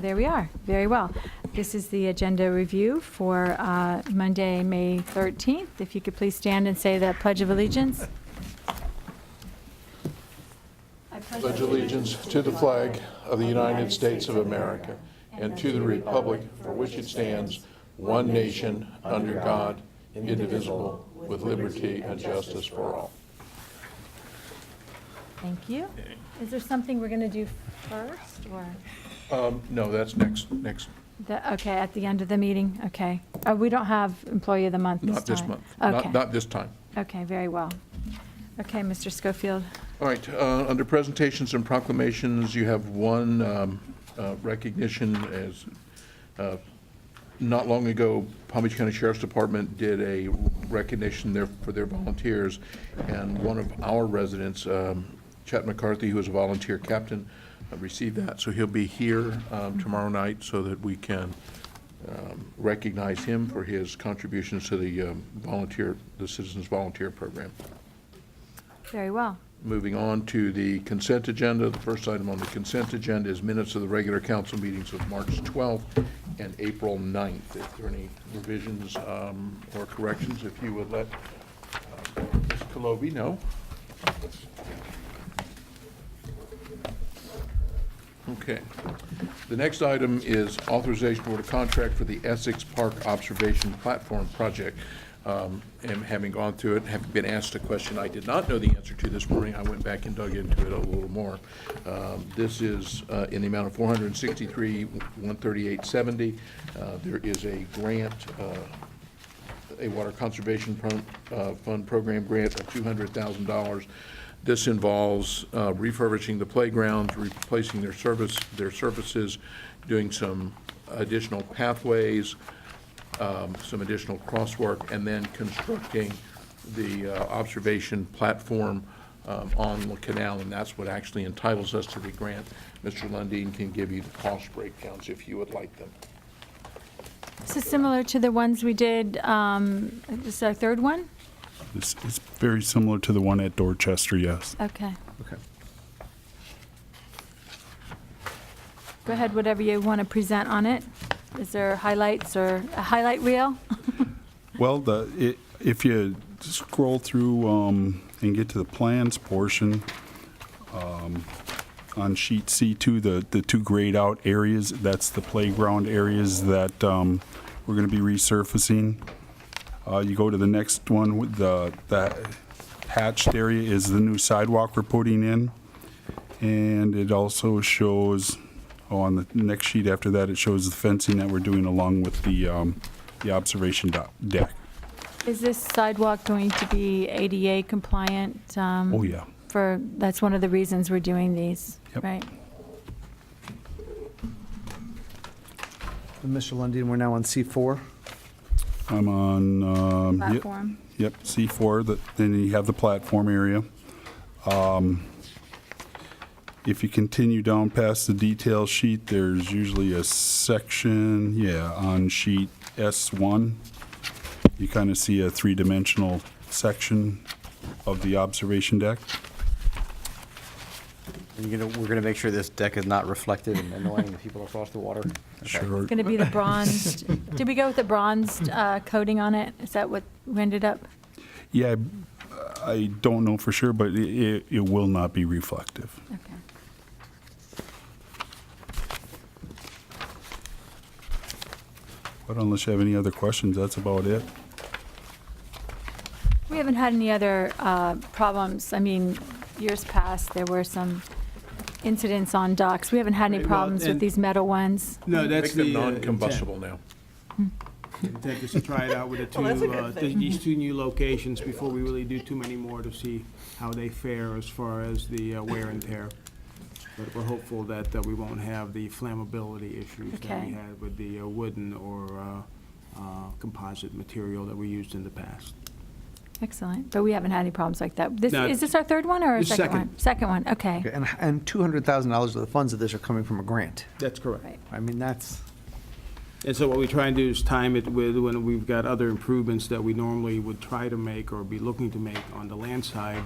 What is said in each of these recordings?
there we are. Very well. This is the agenda review for Monday, May 13th. If you could please stand and say the Pledge of Allegiance. I Pledge allegiance to the flag of the United States of America and to the republic for which it stands, one nation, under God, indivisible, with liberty and justice for all. Thank you. Is there something we're going to do first, or? No, that's next. Okay, at the end of the meeting, okay. We don't have Employee of the Month this time? Not this month. Okay. Not this time. Okay, very well. Okay, Mr. Schofield. All right, under presentations and proclamations, you have one recognition. As not long ago, Palm Beach County Sheriff's Department did a recognition there for their volunteers, and one of our residents, Chet McCarthy, who is a volunteer captain, received that. So he'll be here tomorrow night so that we can recognize him for his contributions to the Citizens Volunteer Program. Very well. Moving on to the consent agenda. The first item on the consent agenda is minutes of the regular council meetings of March 12th and April 9th. If there are any revisions or corrections, if you would let Ms. Kalobi know. Okay. The next item is authorization for a contract for the Essex Park Observation Platform Project. And having gone through it, having been asked a question I did not know the answer to this morning, I went back and dug into it a little more. This is in the amount of $463,138.70. There is a grant, a Water Conservation Fund Program grant of $200,000. This involves refurbishing the playgrounds, replacing their surfaces, doing some additional pathways, some additional crosswalk, and then constructing the observation platform on the canal, and that's what actually entitles us to the grant. Mr. Lundin can give you the cost breakdowns if you would like them. This is similar to the ones we did, this is our third one? It's very similar to the one at Dorchester, yes. Okay. Okay. Go ahead, whatever you want to present on it. Is there highlights or a highlight reel? Well, if you scroll through and get to the plans portion, on sheet C2, the two grayed out areas, that's the playground areas that we're going to be resurfacing. You go to the next one, with that hatched area is the new sidewalk we're putting in. And it also shows, on the next sheet after that, it shows the fencing that we're doing along with the observation deck. Is this sidewalk going to be ADA compliant? Oh, yeah. That's one of the reasons we're doing these, Yep. right? And Mr. Lundin, we're now on C4. I'm on... Platform. Yep, C4, then you have the platform area. If you continue down past the detail sheet, there's usually a section, on sheet S1. You kind of see a three-dimensional section of the observation deck. And we're going to make sure this deck is not reflective and annoying the people across the water. Okay. Sure. It's going to be the bronzed, did we go with the bronzed coating on it? Is that what we ended up? Yeah, I don't know for sure, but it will not be reflective. Okay. But unless you have any other questions, that's about it. We haven't had any other problems. I mean, years past, there were some incidents on docks. We haven't had any Right, well, problems with and- these metal ones. No, that's Make them the non-combustible now. intent is to try it out with these two new locations before we really do too many more to see how they fare as far as the wear and tear. But we're hopeful that we won't have the flammability issues that Okay. we had with the wooden or composite material that we used in the past. Excellent. But we haven't had any problems like that. No. Is this our third one or a The second second. one? Second one, okay. Okay, and $200,000 of the funds of this are coming from a grant. That's correct. Right. I mean, that's, And so what we try and do is time it with when we've got other improvements that we normally would try to make or be looking to make on the land side.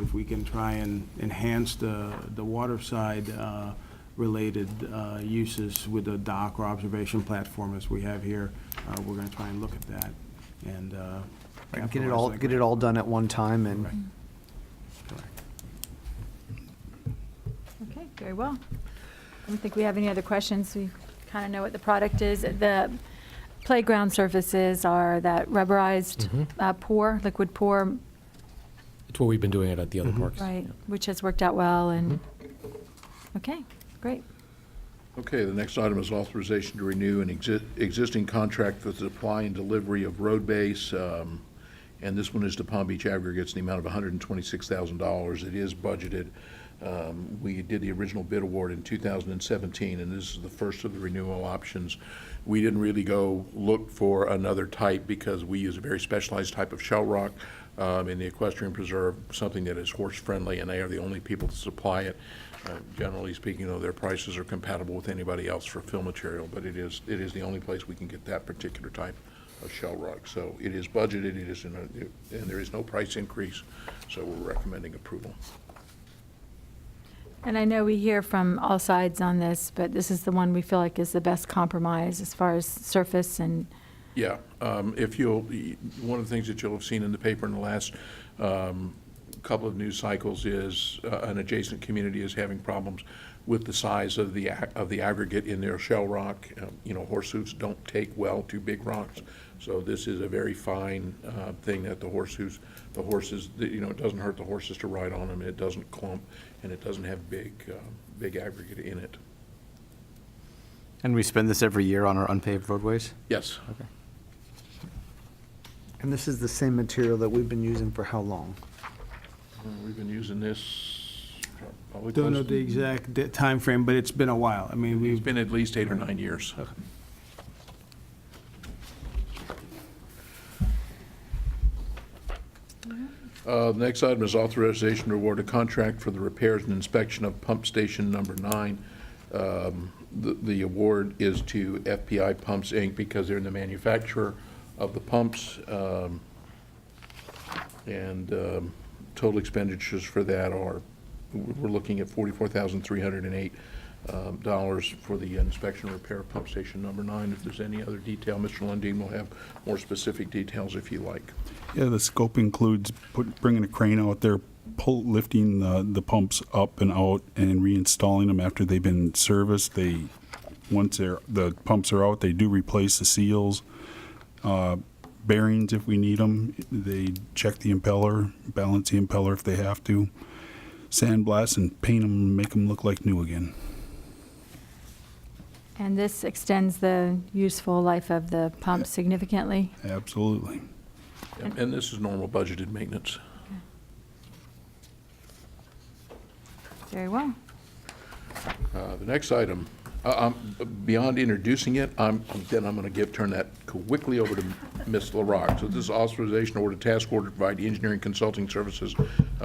If we can try and enhance the water side related uses with a dock or observation platform as we have here. We're going to try and look at that and Get it all done at one time and. Correct. Correct. Okay, very well. I don't think we have any other questions. We kind of know what the product is. The playground surfaces are that rubberized pour, liquid pour, It's what we've been doing it at the other parks. right, which has worked out well, and, okay, great. Okay, the next item is authorization to renew an existing contract for the supply and delivery of road base, and this one is to Palm Beach Aggregates in the amount of $126,000. It is budgeted. We did the original bid award in 2017, and this is the first of the renewal options. We didn't really go look for another type because we use a very specialized type of shell rock in the Equestrian Preserve, something that is horse-friendly, and they are the only people to supply it. Generally speaking, though, their prices are compatible with anybody else for fill material, but it is the only place we can get that particular type of shell rock. So it is budgeted, and there is no price increase, so we're recommending approval. And I know we hear from all sides on this, but this is the one we feel like is the best compromise as far as surface and, Yeah, one of the things that you'll have seen in the paper in the last couple of news cycles is an adjacent community is having problems with the size of the aggregate in their shell rock. Horseshoes don't take well to big rocks, so this is a very fine thing that the horses, it doesn't hurt the horses to ride on them. It doesn't clump, and it doesn't have big aggregate in it. And we spend this every year on our unpaved roadways? Yes. Okay. And this is the same material that we've been using for how long? We've been using this probably Don't know close. the exact time frame, but it's been a while. I mean, It's we've been at least 8 or 9 years. Next item is authorization to award a contract for the repairs and inspection of pump station number 9. The award is to FPI Pumps, Inc., because they're the manufacturer of the pumps. Total expenditures for that we're looking at $44,308 for the inspection and repair of pump station number 9. If there's any other detail, Mr. Lundin will have more specific details if you like. Yeah, the scope includes bringing a crane out there, lifting the pumps up and out and reinstalling them after they've been serviced. Once the pumps are out, they do replace the seals, bearings if we need them. They check the impeller, balance the impeller if they have to, sandblast and paint them and make them look like new again. and this extends the useful life of the pump significantly. Absolutely. And this is normal budgeted maintenance. Very well. The next item, beyond introducing it, I'm going to turn that quickly over to Ms. LaRock. So this is authorization order, task order to provide engineering consulting services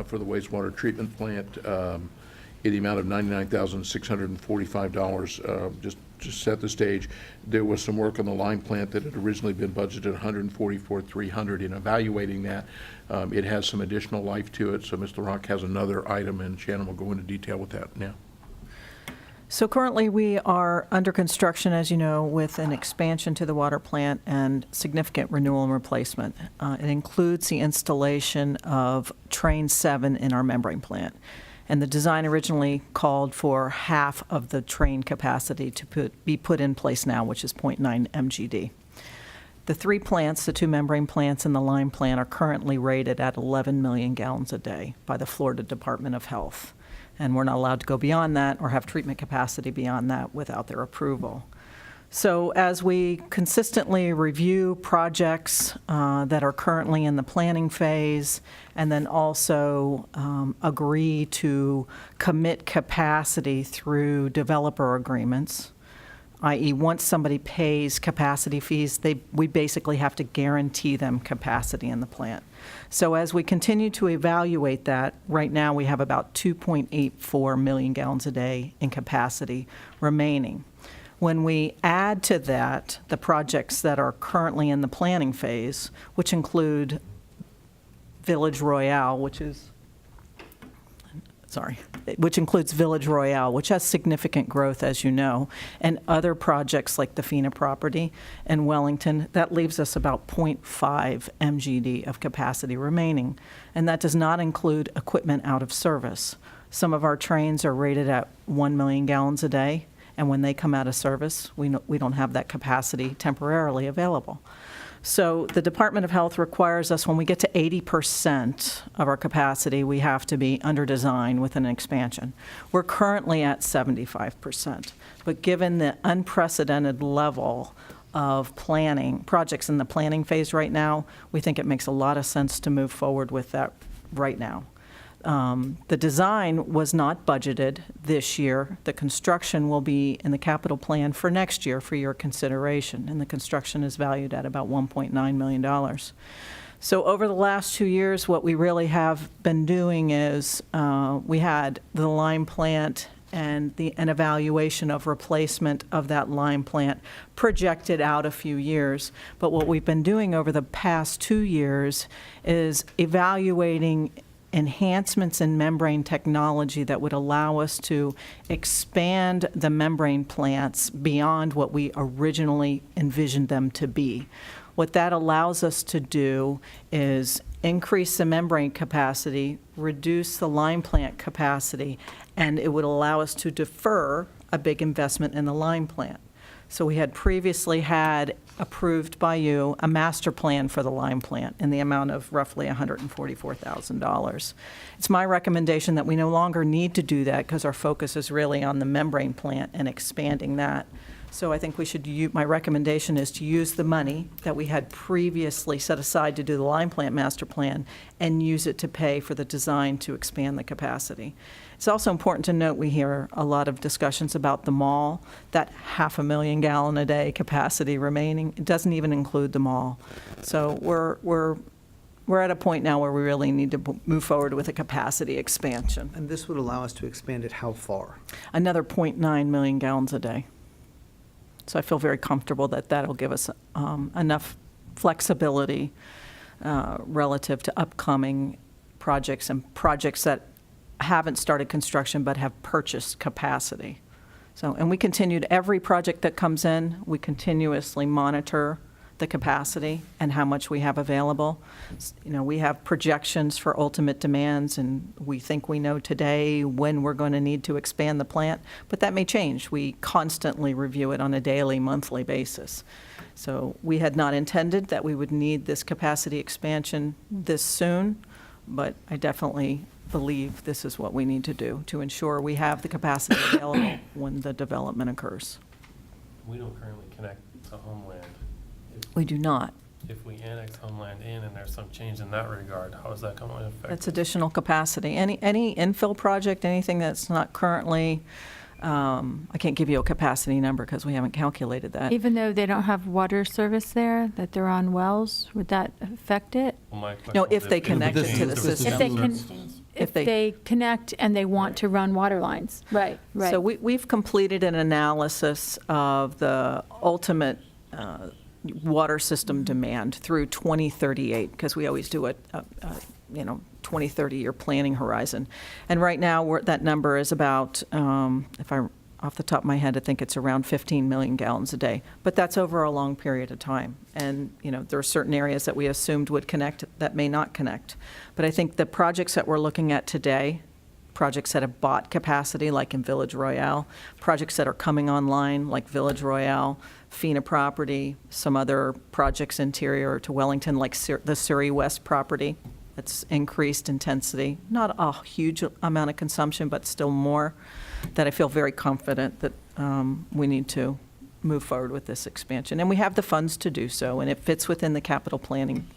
for the wastewater treatment plant in the amount of $99,645. Just to set the stage, there was some work on the line plant that had originally been budgeted $144,300. In evaluating that, it has some additional life to it. So Ms. LaRock has another item, and Shannon will go into detail with that now. So currently, we are under construction, as you know, with an expansion to the water plant and significant renewal and replacement. It includes the installation of Train 7 in our membrane plant. And the design originally called for half of the train capacity to be put in place now, which is 0.9 MGD. The three plants, the two membrane plants and the lime plant, are currently rated at 11 million gallons a day by the Florida Department of Health. And we're not allowed to go beyond that or have treatment capacity beyond that without their approval. So as we consistently review projects that are currently in the planning phase, and then also agree to commit capacity through developer agreements, i.e. once somebody pays capacity fees, we basically have to guarantee them capacity in the plant. So as we continue to evaluate that, right now we have about 2.84 million gallons a day in capacity remaining. When we add to that the projects that are currently in the planning phase, which include Village Royale, which is which includes Village Royale, which has significant growth, as you know, and other projects like the FINA property and Wellington. That leaves us about 0.5 MGD of capacity remaining, and that does not include equipment out of service. Some of our trains are rated at 1 million gallons a day, and when they come out of service, we don't have that capacity temporarily available. So the Department of Health requires us, when we get to 80% of our capacity, we have to be under design with an expansion. We're currently at 75%, but given the unprecedented level of planning, projects in the planning phase right now, we think it makes a lot of sense to move forward with that right now. The design was not budgeted this year. The construction will be in the capital plan for next year for your consideration, and the construction is valued at about $1.9 million. So over the last 2 years, what we really have been doing is we had the lime plant and an evaluation of replacement of that lime plant projected out a few years. But what we've been doing over the past 2 years is evaluating enhancements in membrane technology that would allow us to expand the membrane plants beyond what we originally envisioned them to be. What that allows us to do is increase the membrane capacity, reduce the lime plant capacity, and it would allow us to defer a big investment in the lime plant. So we had previously had approved by you a master plan for the lime plant in the amount of roughly $144,000. It's my recommendation that we no longer need to do that because our focus is really on the membrane plant and expanding that. So I think we should, my recommendation is to use the money that we had previously set aside to do the lime plant master plan and use it to pay for the design to expand the capacity. It's also important to note we hear a lot of discussions about the mall, that 500,000 gallon a day capacity remaining. It doesn't even include the mall. So we're at a point now where we really need to move forward with a capacity expansion. And this would allow us to expand it how far? Another 0.9 million gallons a day. So I feel very comfortable that that'll give us enough flexibility relative to upcoming projects and projects that haven't started construction but have purchased capacity. So, and we continued, every project that comes in, we continuously monitor the capacity and how much we have available. You know, we have projections for ultimate demands, and we think we know today when we're going to need to expand the plant, but that may change. We constantly review it on a daily, monthly basis. So we had not intended that we would need this capacity expansion this soon, but I definitely believe this is what we need to do to ensure we have the capacity available when the development occurs. We don't currently connect to Homeland. We do not. If we annex Homeland in and there's some change in that regard, how is that going to affect? That's additional capacity. Any infill project, anything that's not currently, I can't give you a capacity number because we haven't calculated that. Even though they don't have water service there, that they're on wells, would that affect it? Well, my question No, was if they connect it to the system. If they connect and they want to run water lines. Right, right. So we've completed an analysis of the ultimate water system demand through 2038, because we always do a 20, 30-year planning horizon. And right now, that number is about, if I off the top of my head, I think it's around 15 million gallons a day. But that's over a long period of time. And, you know, there are certain areas that we assumed would connect that may not connect. But I think the projects that we're looking at today, projects that have bought capacity, like in Village Royale, projects that are coming online, like Village Royale, FINA property, some other projects interior to Wellington, like the Surrey West property. It's increased intensity, not a huge amount of consumption, but still more, that I feel very confident that we need to move forward with this expansion. And we have the funds to do so, and it fits within the capital planning.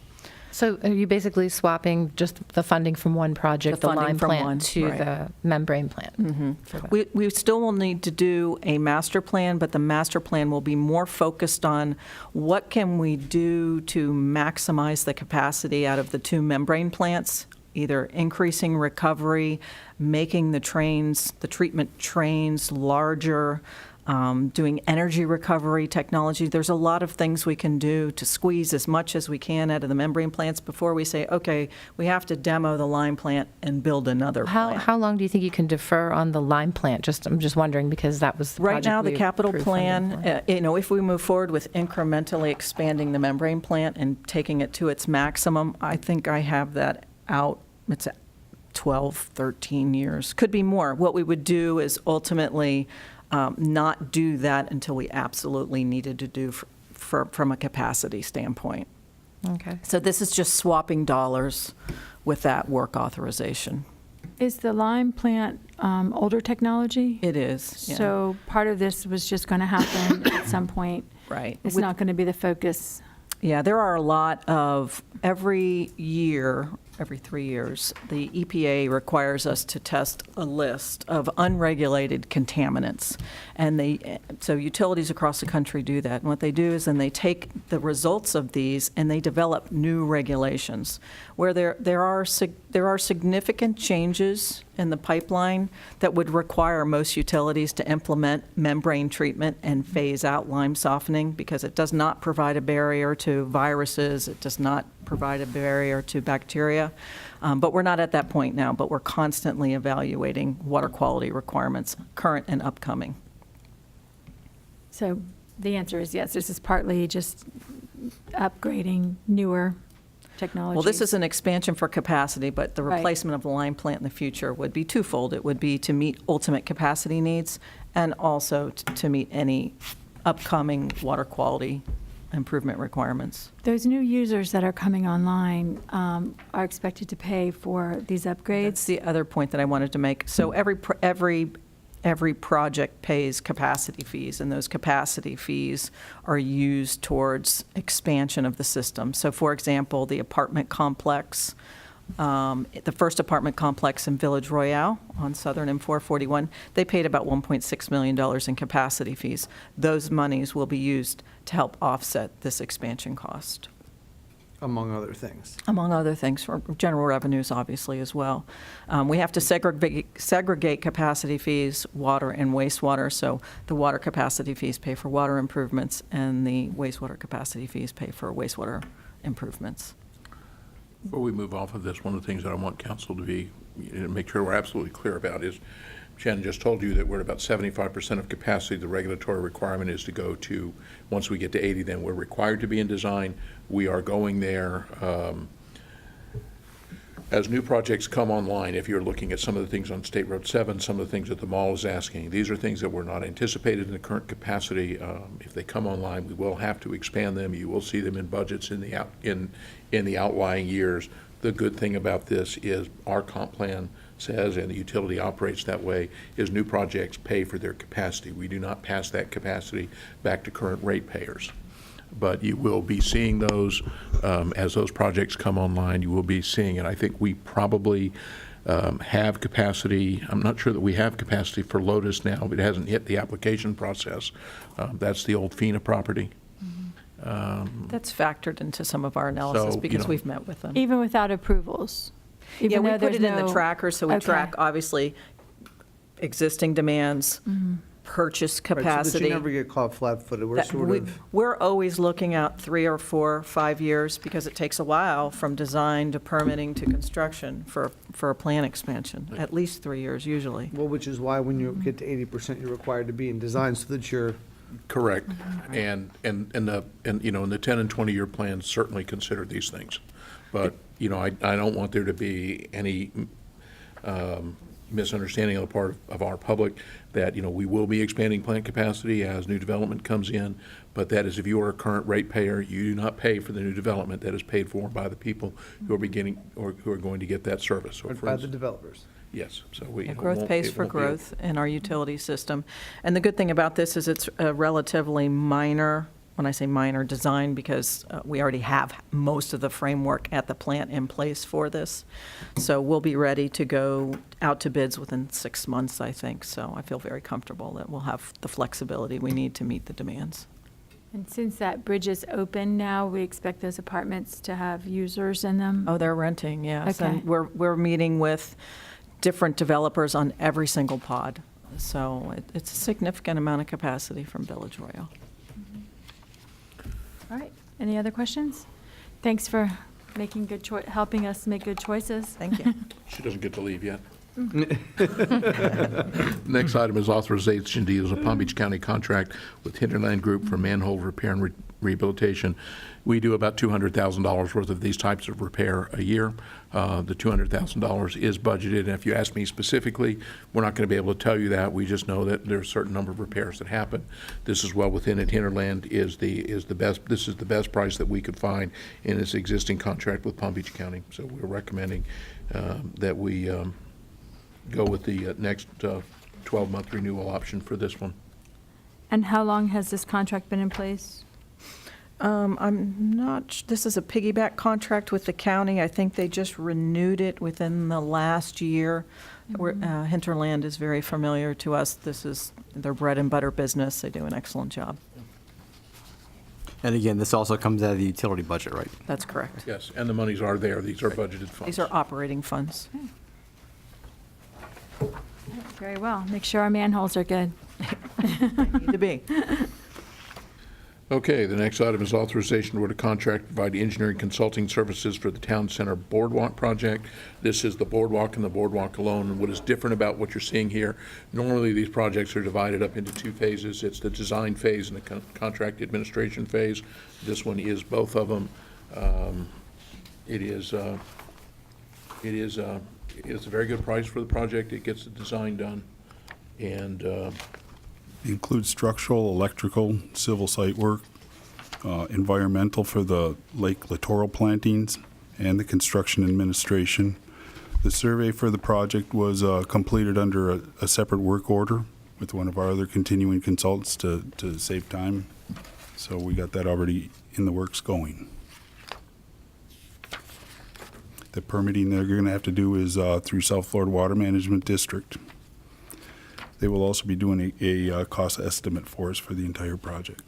So are you basically swapping just the funding from one project, the funding lime from plant, one, to right. the membrane plant? Mm-hmm. We still will need to do a master plan, but the master plan will be more focused on what can we do to maximize the capacity out of the two membrane plants, either increasing recovery, making the trains, the treatment trains larger, doing energy recovery technology. There's a lot of things we can do to squeeze as much as we can out of the membrane plants before we say, okay, we have to demo the lime plant and build another plant. How long do you think you can defer on the lime plant? I'm just wondering, because that was the Right project now, the we capital approved plan, funding for. if we move forward with incrementally expanding the membrane plant and taking it to its maximum, I think I have that out, it's at 12, 13 years, could be more. What we would do is ultimately not do that until we absolutely needed to do from a capacity standpoint. Okay. So this is just swapping dollars with that work authorization. Is the lime plant older technology? It is, yeah. So part of this was just going to happen at some point. Right. It's not going to be the focus. Yeah, there are a lot of, every year, every 3 years, the EPA requires us to test a list of unregulated contaminants. And so utilities across the country do that. And what they do is then they take the results of these and they develop new regulations where there are significant changes in the pipeline that would require most utilities to implement membrane treatment and phase out lime softening because it does not provide a barrier to viruses, it does not provide a barrier to bacteria. But we're not at that point now, but we're constantly evaluating water quality requirements, current and upcoming. So the answer is yes. This is partly just upgrading newer technologies. Well, this is an expansion for capacity, but the Right. replacement of the lime plant in the future would be twofold. It would be to meet ultimate capacity needs and also to meet any upcoming water quality improvement requirements. Those new users that are coming online are expected to pay for these upgrades. That's the other point that I wanted to make. So every project pays capacity fees, and those capacity fees are used towards expansion of the system. So for example, the apartment complex, the first apartment complex in Village Royale on Southern and 441, they paid about $1.6 million in capacity fees. Those monies will be used to help offset this expansion cost. Among other things. Among other things, for general revenues, obviously, as well. We have to segregate capacity fees, water and wastewater, so the water capacity fees pay for water improvements, and the wastewater capacity fees pay for wastewater improvements. Before we move off of this, one of the things that I want council to be, make sure we're absolutely clear about is, Shannon just told you that we're at about 75% of capacity. The regulatory requirement is to go to, once we get to 80, then we're required to be in design. We are going there. As new projects come online, if you're looking at some of the things on State Road 7, some of the things that the mall is asking, these are things that were not anticipated in the current capacity. If they come online, we will have to expand them. You will see them in budgets in the outlying years. The good thing about this is our comp plan says, and the utility operates that way, is new projects pay for their capacity. We do not pass that capacity back to current ratepayers. But you will be seeing those as those projects come online. You will be seeing it. I think we probably have capacity. I'm not sure that we have capacity for Lotus now, but it hasn't hit the application process. That's the old FINA property. That's factored into some of our analysis So, because we've met with them. Even without approvals? Yeah, Even we though put there's it in the no- tracker, so we Okay. track, obviously, existing demands, purchase Right, so that capacity. you never get caught flat-footed. We're That sort we- of, We're always looking out 3 or 4, 5 years because it takes a while from design to permitting to construction for a plan expansion, at least 3 years usually. well, which is why when you get to 80%, you're required to be in design so that you're, Correct. And the 10 and 20-year plans certainly consider these things. But, I don't want there to be any misunderstanding on the part of our public that, we will be expanding plant capacity as new development comes in, but that is if you are a current ratepayer, you do not pay for the new development. That is paid for by the people who are beginning, or who are going to get that service. So for by the instance- developers. Yes, so we. Yeah, growth pays for growth in our utility system. And the good thing about this is it's a relatively minor, when I say minor, design, because we already have most of the framework at the plant in place for this. So we'll be ready to go out to bids within 6 months, I think. So I feel very comfortable that we'll have the flexibility we need to meet the demands. And since that bridge is open now, we expect those apartments to have users in them? Oh, they're renting, yes. Okay. And we're meeting with different developers on every single pod. So it's a significant amount of capacity from Village Royal. All right, any other questions? Thanks for making helping us make good choices. Thank you. She doesn't get to leave yet. Next item is authorization to use a Palm Beach County contract with Hinterland Group for manhole repair and rehabilitation. We do about $200,000 worth of these types of repair a year. The $200,000 is budgeted, and if you ask me specifically, we're not going to be able to tell you that. We just know that there are a certain number of repairs that happen. This is well within it. Hinterland is the best. This is the best price that we could find in this existing contract with Palm Beach County. So we're recommending that we go with the next 12-month renewal option for this one. And how long has this contract been in place? I'm not, this is a piggyback contract with the county. I think they just renewed it within the last year. Hinterland is very familiar to us. This is their bread and butter business. They do an excellent job. And again, this also comes out of the utility budget, right? That's correct. Yes, and the monies are there. These are budgeted funds. These are operating funds. Very well. Make sure our manholes are good. Need to be. Okay, the next item is authorization to award a contract to provide engineering consulting services for the Town Center Boardwalk project. This is the boardwalk and the boardwalk alone. And what is different about what you're seeing here, normally these projects are divided up into two phases. It's the design phase and the contract administration phase. This one is both of them. It's a very good price for the project. It gets the design done. And Includes structural, electrical, civil site work, environmental for the lake littoral plantings, and the construction administration. The survey for the project was completed under a separate work order with one of our other continuing consultants to save time. So we got that already in the works going. The permitting they're going to have to do is through South Florida Water Management District. They will also be doing a cost estimate for us for the entire project.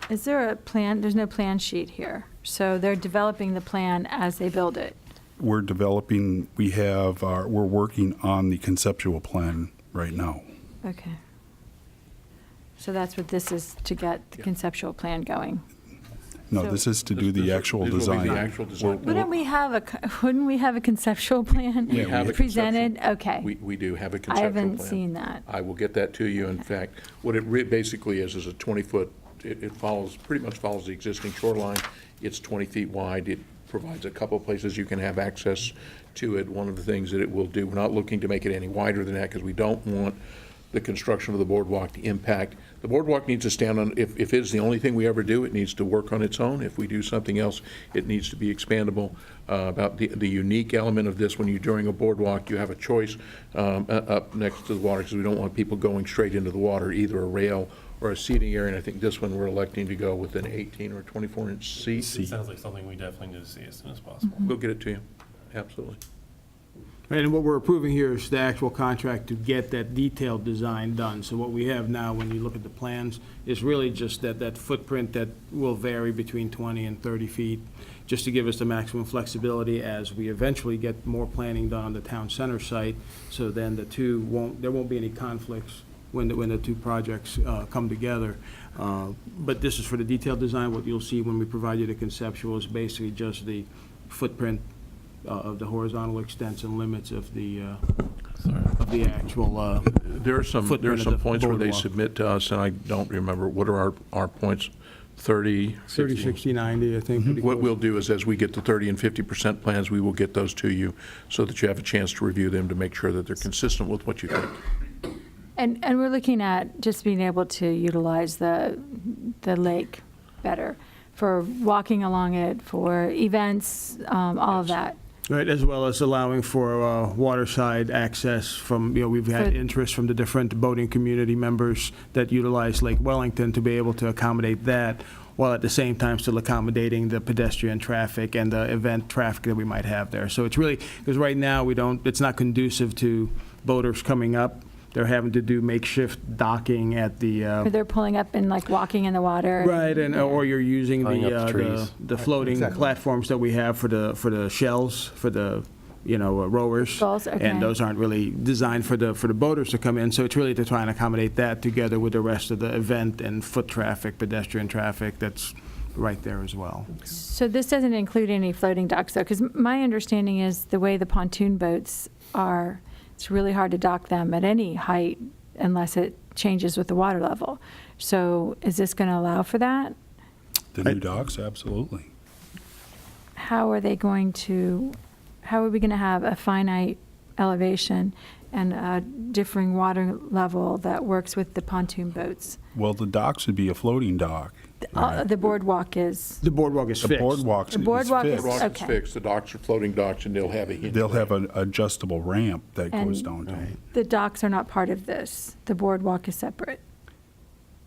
Is there a plan? There's no plan sheet here. So they're developing the plan as they build it. We're developing, we're working on the conceptual plan right now. Okay. So that's what this is, to get the conceptual plan going. No, So- this is to do the actual This will be design. the actual design. Wouldn't we have a conceptual plan We have a presented? conceptual- Okay. We do have a I conceptual plan. haven't seen that. I will get that to you. In fact, what it basically is a 20-foot, it follows, pretty much follows the existing shoreline. It's 20 feet wide. It provides a couple of places you can have access to it. One of the things that it will do, we're not looking to make it any wider than that because we don't want the construction of the boardwalk to impact. The boardwalk needs to stand on, if it is the only thing we ever do, it needs to work on its own. If we do something else, it needs to be expandable. About the unique element of this, when you're doing a boardwalk, you have a choice up next to the water because we don't want people going straight into the water, either a rail or a seating area. And I think this one, we're electing to go with an 18 or 24-inch seat. It sounds like something we definitely need to see as soon as possible. We'll get it to you. Absolutely. And what we're approving here is the actual contract to get that detailed design done. So what we have now, when you look at the plans, is really just that footprint that will vary between 20 and 30 feet, just to give us the maximum flexibility as we eventually get more planning done on the town center site. So then there won't be any conflicts when the two projects come together. But this is for the detailed design. What you'll see when we provide you the conceptual is basically just the footprint of the horizontal extents and limits of the actual There are some footprint of the points where they boardwalk. submit to us, and I don't remember, what are our points? 30? 30, 60, 90, I think. pretty What close. we'll do is, as we get the 30 and 50% plans, we will get those to you so that you have a chance to review them to make sure that they're consistent with what you think. And we're looking at just being able to utilize the lake better for walking along it, for events, all of that. Right, as well as allowing for waterside access from, we've had For- interest from the different boating community members that utilize Lake Wellington to be able to accommodate that, while at the same time still accommodating the pedestrian traffic and the event traffic that we might have there. So it's really, because right now it's not conducive to boaters coming up. They're having to do makeshift docking at the Or they're pulling up and like walking in the water. right, and or you're using Tying up the trees. the floating Exactly. platforms that we have for the shells, for the rowers. Gulls, okay. And those aren't really designed for the boaters to come in. So it's really to try and accommodate that together with the rest of the event and foot traffic, pedestrian traffic that's right there as well. So this doesn't include any floating docks, though, because my understanding is the way the pontoon boats are, it's really hard to dock them at any height unless it changes with the water level. So is this going to allow for that? The new docks, absolutely. How are we going to have a finite elevation and a differing water level that works with the pontoon boats? Well, the docks would be a floating dock. The boardwalk is, The boardwalk is The fixed. boardwalk is The boardwalk is- fixed. Rock is Okay. fixed, the docks are floating docks, and they'll have a hinge. They'll have ramp. an adjustable ramp that goes And- down to them. the docks are not part of this. The boardwalk is separate.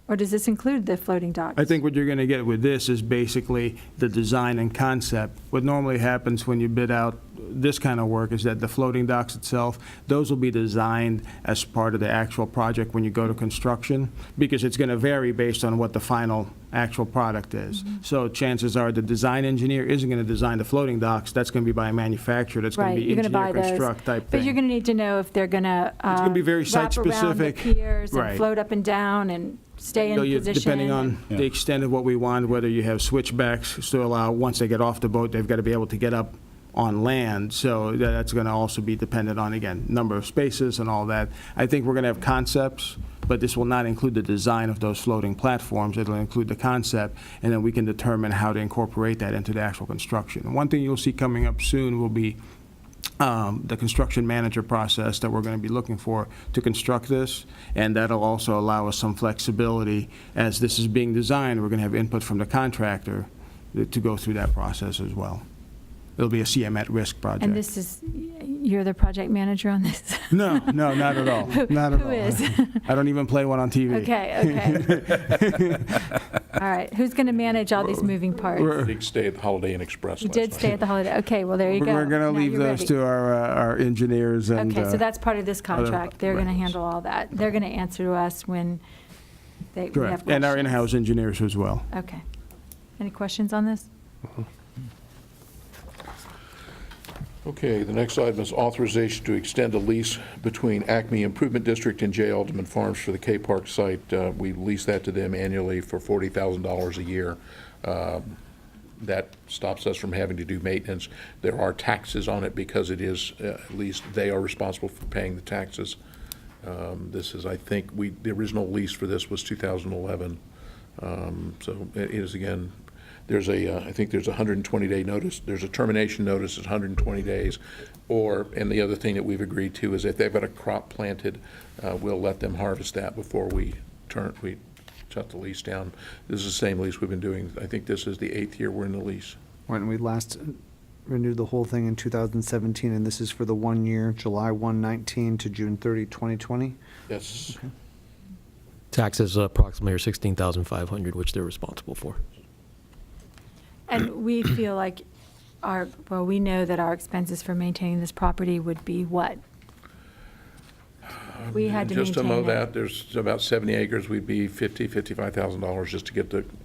Or does this include the floating docks? I think what you're going to get with this is basically the design and concept. What normally happens when you bid out this kind of work is that the floating docks itself, those will be designed as part of the actual project when you go to construction, because it's going to vary based on what the final actual product is. So chances are the design engineer isn't going to design the floating docks. That's going to be by a manufacturer. That's going Right, to be you're going to buy engineer those. construct type But thing. you're going to need to know if they're going to gonna be very wrap around the site-specific. piers and Right. float up and down and stay in So you- position. Depending on Yeah. the extent of what we want, whether you have switchbacks to allow, once they get off the boat, they've got to be able to get up on land. So that's going to also be dependent on, again, number of spaces and all that. I think we're going to have concepts, but this will not include the design of those floating platforms. It'll include the concept, and then we can determine how to incorporate that into the actual construction. One thing you'll see coming up soon will be the construction manager process that we're going to be looking for to construct this, and that'll also allow us some flexibility. As this is being designed, we're going to have input from the contractor to go through that process as well. It'll be a CM at risk project. And this is, you're the project manager on this? No, not at all. Not at Who all. is? I don't even play one on TV. Okay. All right, who's going to manage all these moving parts? Did stay at the Holiday Inn Express You last did night. stay at the Holiday, okay, well, there you go. We're going to Now leave you're those ready. to our engineers and. Okay, so that's part of this contract. They're going to right. handle all that. They're going to answer to us when we have Correct. questions. And our in-house engineers as well. Okay. Any questions on this? Okay, the next item is authorization to extend a lease between Acme Improvement District and J. Alderman Farms for the K Park site. We lease that to them annually for $40,000 a year. That stops us from having to do maintenance. There are taxes on it because it is, at least they are responsible for paying the taxes. This is, I think, the original lease for this was 2011. So it is, again, there's I think there's a 120-day notice. There's a termination notice, it's 120 days. And the other thing that we've agreed to is if they've got a crop planted, we'll let them harvest that before we shut the lease down. This is the same lease we've been doing. I think this is the 8th year we're in the lease. When we last renewed the whole thing in 2017, and this is for the 1 year, July 1/19 to June 30, 2020? Yes. Taxes approximately are $16,500, which they're responsible for. And we feel like we know that our expenses for maintaining this property would be what? We had to Just to mow maintain it. that, there's about 70 acres, we'd be $55,000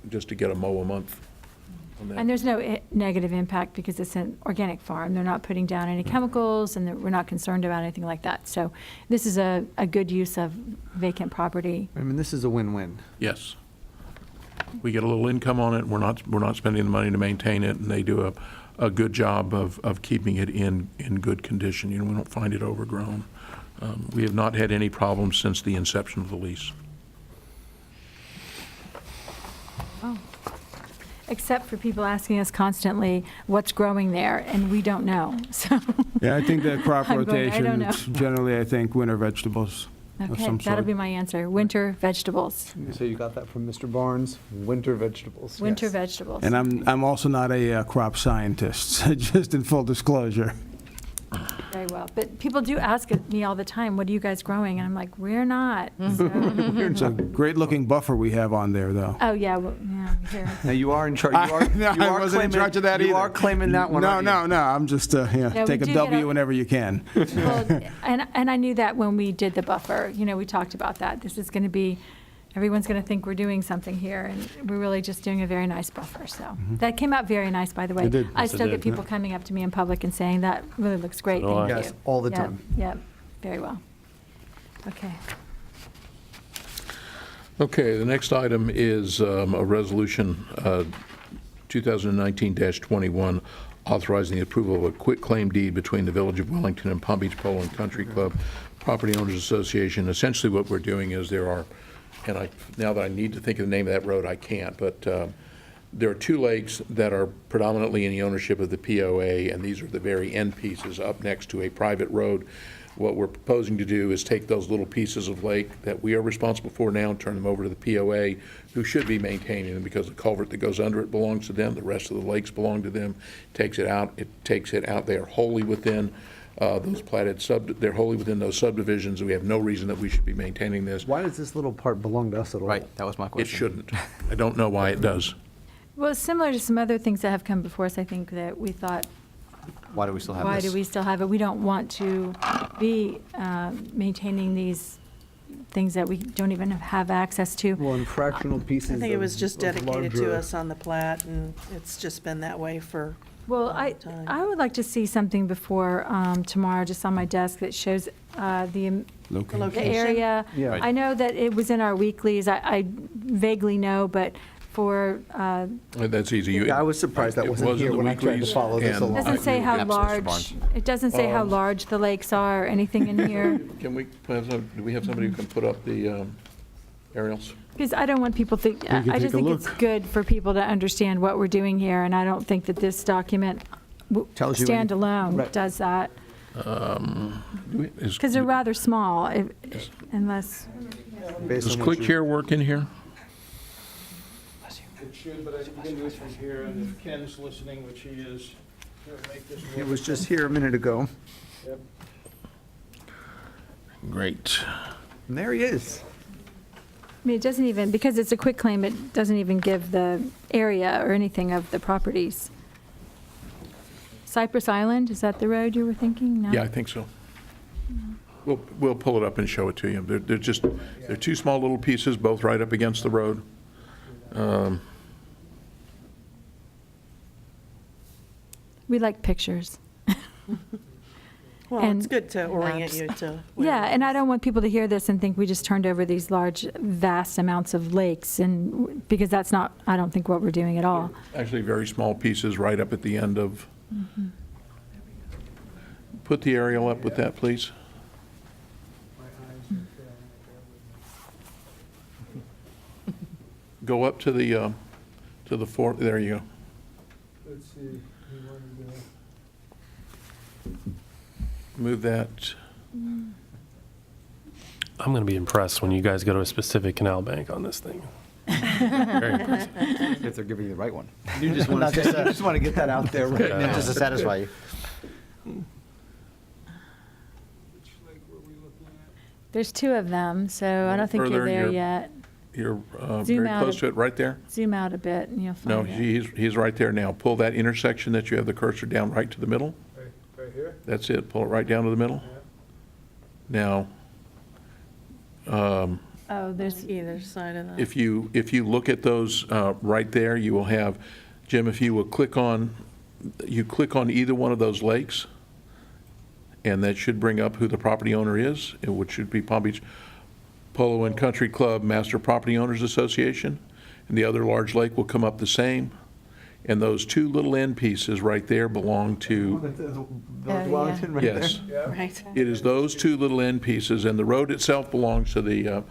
just to get a mow a month on that. And there's no negative impact because it's an organic farm. They're not putting down any chemicals, and we're not concerned about anything like that. So this is a good use of vacant property. I mean, this is a win-win. Yes. We get a little income on it, we're not spending the money to maintain it, and they do a good job of keeping it in good condition. You know, we don't find it overgrown. We have not had any problems since the inception of the lease. Oh. Except for people asking us constantly what's growing there, and we don't know, so. Yeah, I think the crop I'm going, I rotation, don't know. generally, I think winter vegetables of Okay, some that'll sort. be my answer. Winter vegetables. So you got that from Mr. Barnes, winter vegetables. Winter yes. vegetables. And I'm also not a crop scientist, just in full disclosure. Very well. But people do ask me all the time, what are you guys growing? And I'm like, we're not. So- It's a great-looking buffer we have on there, though. Oh, yeah, well, yeah, here. Now, you are in charge, No, I wasn't in charge of that You either. are claiming that one, aren't you? No, I'm just, Yeah, we take a do W get a- whenever you can. Well, and I knew that when we did the buffer, we talked about that. This is going to be everyone's going to think we're doing something here, and we're really just doing a very nice buffer, so. That came out very nice, by the way. It did. I Yes, it still get did, people yeah. coming up to me in public and saying, that really looks great, So do I. thank you. Yes, all the Yep, time. Yep, very well. Okay. Okay, the next item is a resolution 2019-21, authorizing the approval of a quitclaim deed between the Village of Wellington and Palm Beach Polo and Country Club Property Owners Association. Essentially, what we're doing is now that I need to think of the name of that road, I can't, but there are two lakes that are predominantly in the ownership of the POA, and these are the very end pieces up next to a private road. What we're proposing to do is take those little pieces of lake that we are responsible for now and turn them over to the POA, who should be maintaining them because the culvert that goes under it belongs to them. The rest of the lakes belong to them. Takes it out. They are wholly within they're wholly within those subdivisions. We have no reason that we should be maintaining this. Why does this little part belong to us at all? Right, that was my It question. shouldn't. I don't know why it does. Well, similar to some other things that have come before us, I think that we thought, Why do we still have this? why do we still have it? We don't want to be maintaining these things that we don't even have access to. Well, in fractional pieces. I think it was just of dedicated to larger- us on the plat, and it's just been that way for Well, time. I would like to see something before tomorrow, just on my desk, that shows the location. area. Yeah. I know that it was in our weeklies, I vaguely know, but for, That's easy. Yeah, I was surprised that It wasn't was in here the when I tried to weeklies, follow this and- along. doesn't say how Absolutely, Mr. large, Barnes. it doesn't say how large the lakes are or anything in here. Do we have somebody who can put up the aerials? Because I don't want people to think, can I just take a think it's look. good for people to understand what we're doing here, and I don't think that this document, Tells you any- standalone, Right. does that. Is Because they're rather small, unless, Based Does on what quick you- share work in here? It should, but you can do it from here, and if Ken's listening, which he is, he'll make this work. It was just here a minute ago, Yep. Great. and there he is. I mean, it doesn't even, because it's a quick claim, it doesn't even give the area or anything of the properties. Cypress Island, is that the road you were thinking? No? Yeah, I think so. We'll pull it up and show it to you. They're two small little pieces, both right up against the road. We like pictures. Well, it's And good to orient maps. you to. where Yeah, it and I is. don't want people to hear this and think we just turned over these large, vast amounts of lakes, and, because that's not, I don't think, what we're doing at all. Actually, very small pieces right up at the end of. Put the aerial up with that, please. Go up to the fourth, there you go. Let's see. Move that. I'm going to be impressed when you guys go to a specific canal bank on this thing. Very impressive. If they're giving you the right one. You just want Not just, to get that out there right now. Just to satisfy you. Which lake were we looking at? There's two of them, so I don't think you're Further, there you're- yet. You're Zoom very out close a- to it, right there. Zoom out a bit and you'll No, find it. he's right there now. Pull that intersection that you have the cursor down right to the middle. Right here? That's it. Pull it right down to the middle. Now, Oh, there's, Either side of that. if you look at those right there, you will have, Jim, if you will click on either one of those lakes, and that should bring up who the property owner is, which should be Palm Beach Polo and Country Club Master Property Owners Association, and the other large lake will come up the same. And those two little end pieces right there belong to, Village Wellington right there. yes. Right. It is those two little end pieces, and the road itself belongs to the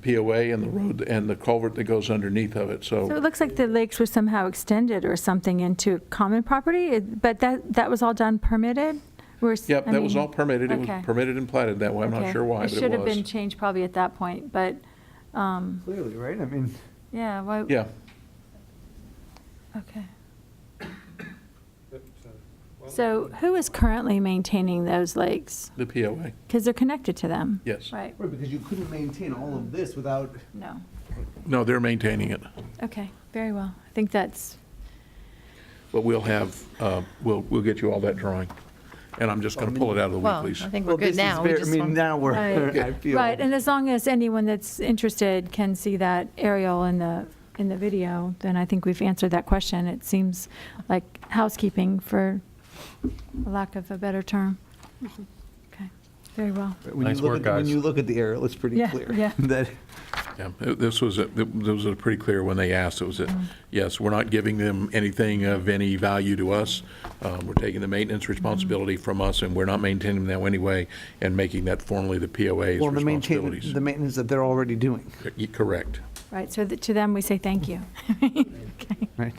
POA, and the road and the culvert that goes underneath of it, so it so. looks like the lakes were somehow extended or something into common property, but that was all done permitted? Yep, that was all permitted. It was okay. permitted and platted that way. I'm not Okay. sure why, but It it should have been was. changed probably at that point, but, Clearly, right? I mean, yeah, why? Yeah, Okay. So who is currently maintaining those lakes? the POA, Because they're connected to them. yes. Right, right, because you couldn't maintain all of this without. no. No, they're maintaining it. Okay, very well. I think that's, But we'll have, we'll get you all that drawing. and I'm just going to pull it out of the Well, weeklies. I think we're good now. We just want- now we're, Right. I feel. Right, and as long as anyone that's interested can see that aerial in the video, then I think we've answered that question. It seems like housekeeping, for lack of a better term. Okay, very well. When Nice you look work, at, when guys. you look at the aerial, it's pretty Yeah, clear. yeah. That, Yeah, this was pretty clear when they asked. It was that, yes, we're not giving them anything of any value to us. We're taking the maintenance responsibility from us, and we're not maintaining them anyway, and making that formally the POA's well, responsibilities. the maintenance that they're already doing, Correct. Right, so to them, we say thank you. Okay, right?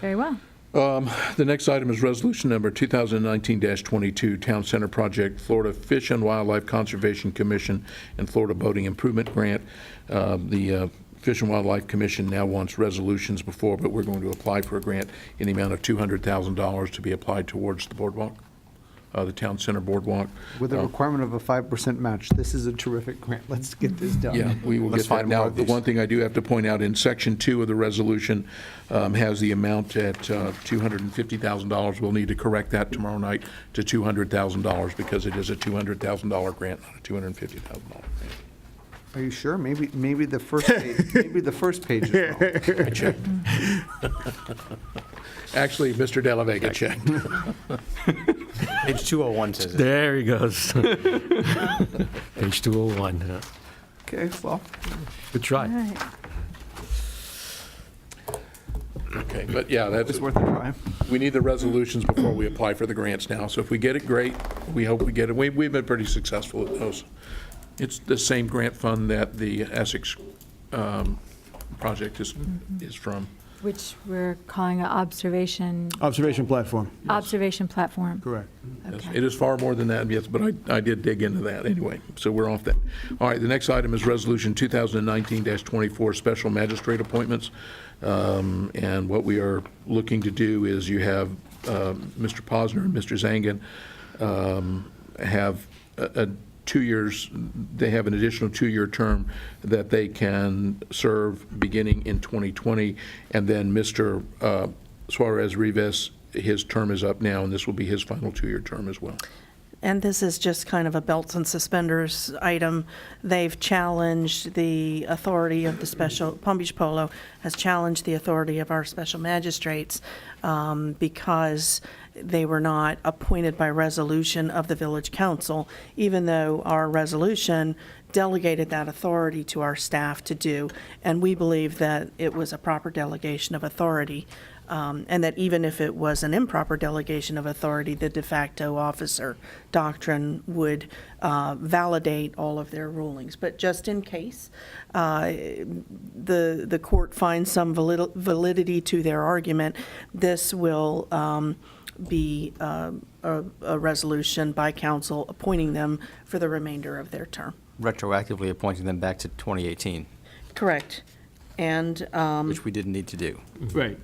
very well. The next item is resolution number 2019-22, Town Center Project, Florida Fish and Wildlife Conservation Commission and Florida Boating Improvement Grant. The Fish and Wildlife Commission now wants resolutions before, but we're going to apply for a grant in the amount of $200,000 to be applied towards the boardwalk, the Town Center Boardwalk. With a requirement of a 5% match. This is a terrific grant. Let's get this done. Yeah, we will Let's get that. find more Now, of the these. one thing I do have to point out, in Section 2 of the resolution, has the amount at $250,000. We'll need to correct that tomorrow night to $200,000 because it is a $200,000 grant, not a $250,000 grant. Are you sure? Maybe the first page, maybe the first page is wrong. I checked. Actually, Mr. De La Vega checked. Page 201 says it. There he goes. Page 201. Yeah. Okay, well, Good try. All right. Okay, but yeah, it's that's, worth a try. we need the resolutions before we apply for the grants now. So if we get it, great. We hope we get it. We've been pretty successful at those. It's the same grant fund that the Essex project is from. Which we're calling an observation Platform, platform. correct. Yes, Okay. it is far more than that, yes, but I did dig into that anyway, so we're off that. All right, the next item is Resolution 2019-24, Special Magistrate Appointments. And what we are looking to do is you have Mr. Posner and Mr. Zangen have a 2 years, they have an additional 2-year term that they can serve beginning in 2020. And then Mr. Suarez Rivas, his term is up now, and this will be his final 2-year term as well. And this is just kind of a belts and suspenders item. They've challenged the authority of the special, Palm Beach Polo has challenged the authority of our special magistrates because they were not appointed by resolution of the village council, even though our resolution delegated that authority to our staff to do. And we believe that it was a proper delegation of authority. And that even if it was an improper delegation of authority, the de facto officer doctrine would validate all of their rulings. But just in case the court finds some validity to their argument, this will be a resolution by council appointing them for the remainder of their term. Retroactively appointing them back to 2018, Correct. And which we didn't need to do. Right.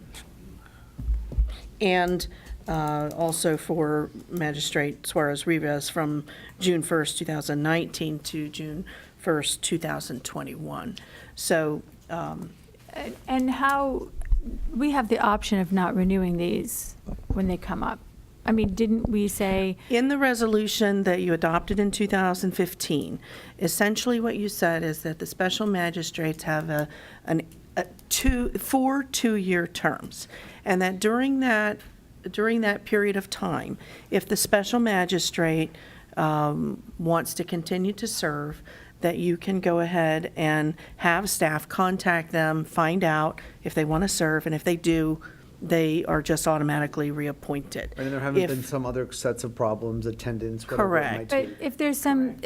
and also for Magistrate Suarez Rivas from June 1st, 2019 to June 1st, 2021. So, And how, we have the option of not renewing these when they come up. I mean, didn't we say, in the resolution that you adopted in 2015, essentially what you said is that the special magistrates have four 2-year terms, and that during that period of time, if the special magistrate wants to continue to serve, that you can go ahead and have staff contact them, find out if they want to serve, and if they do, they are just automatically reappointed. And there haven't If- been some other sets of problems, attendance, whatever it might Correct. be. but if there's some,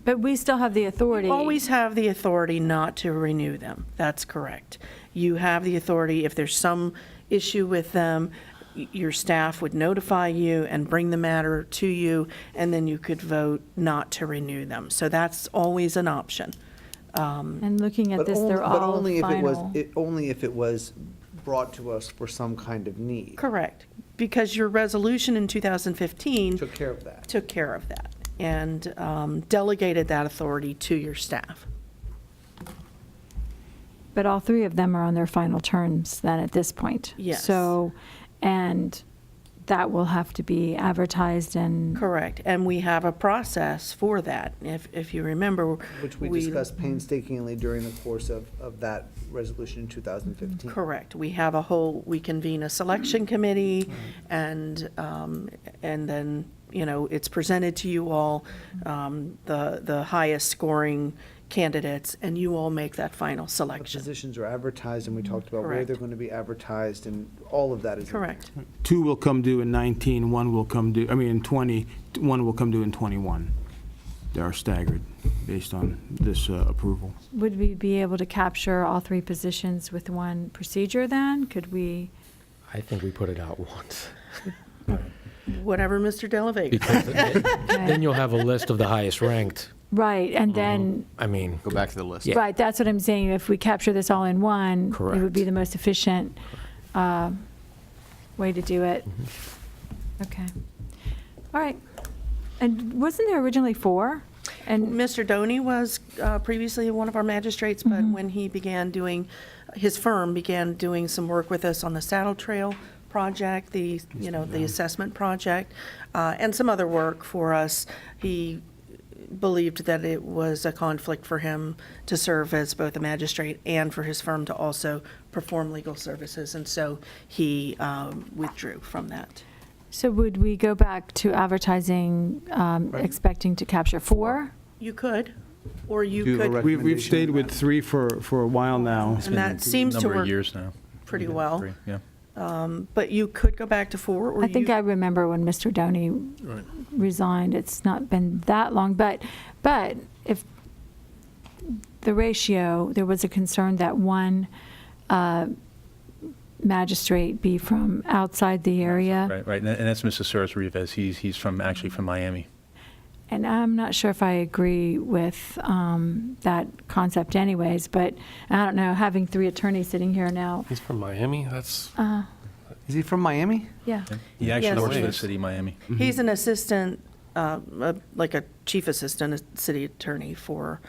but we still have the authority. You always have the authority not to renew them. That's correct. You have the authority, if there's some issue with them, your staff would notify you and bring the matter to you, and then you could vote not to renew them. So that's always an option. And looking at But this, they're only, but all only if it was, final. only if it was brought to us for some kind of need. Correct. Because your resolution in 2015 Took care of that. took care of that and delegated that authority to your staff. But all three of them are on their final terms then at this point. Yes. So, and that will have to be advertised and. Correct, and we have a process for that. If you remember. Which we discussed painstakingly during the course of that resolution in 2015. Correct. We convene a selection committee, and then, it's presented to you all, the highest scoring candidates, and you all make that final The selection. positions are advertised, and we talked about where Correct. they're going to be advertised, and all of that is. in there. Correct. 2 will come due in 19, 1 will come due, in 20, 1 will come due in 21. They are staggered based on this approval. Would we be able to capture all 3 positions with one procedure then? Could we? I think we put it out once. Whatever Mr. Delavega. Because then you'll have a list of the highest ranked. Right, and then, I mean, Go back to the list. Yeah. right, that's what I'm saying. If we capture this all in one, it would be Correct. the most efficient way to do it. Okay. All right. And wasn't there originally 4? And Mr. Doney was previously one of our magistrates, but when he began doing, his firm began doing some work with us on the Saddle Trail project, the assessment project, and some other work for us, he believed that it was a conflict for him to serve as both a magistrate and for his firm to also perform legal services, and so he withdrew from that. so would we go back to advertising, expecting to capture 4? You could, or you Do you have a could, We've stayed with 3 for a while now. and that seems to Number of work years now. pretty well. 3, yeah. But you could go back to 4, or I think I remember when Mr. Doney Right. resigned. It's not been that long, but if the ratio, there was a concern that one magistrate be from outside the area. Right. And that's Mr. Suarez Rivas. He's actually from Miami. And I'm not sure if I agree with that concept anyways, but I don't know, having 3 attorneys sitting here now. He's from Miami? That's, Is he from Miami? Yeah. He actually Yes. works for the Yes. city of Miami. He's an assistant, like a chief assistant, a city attorney for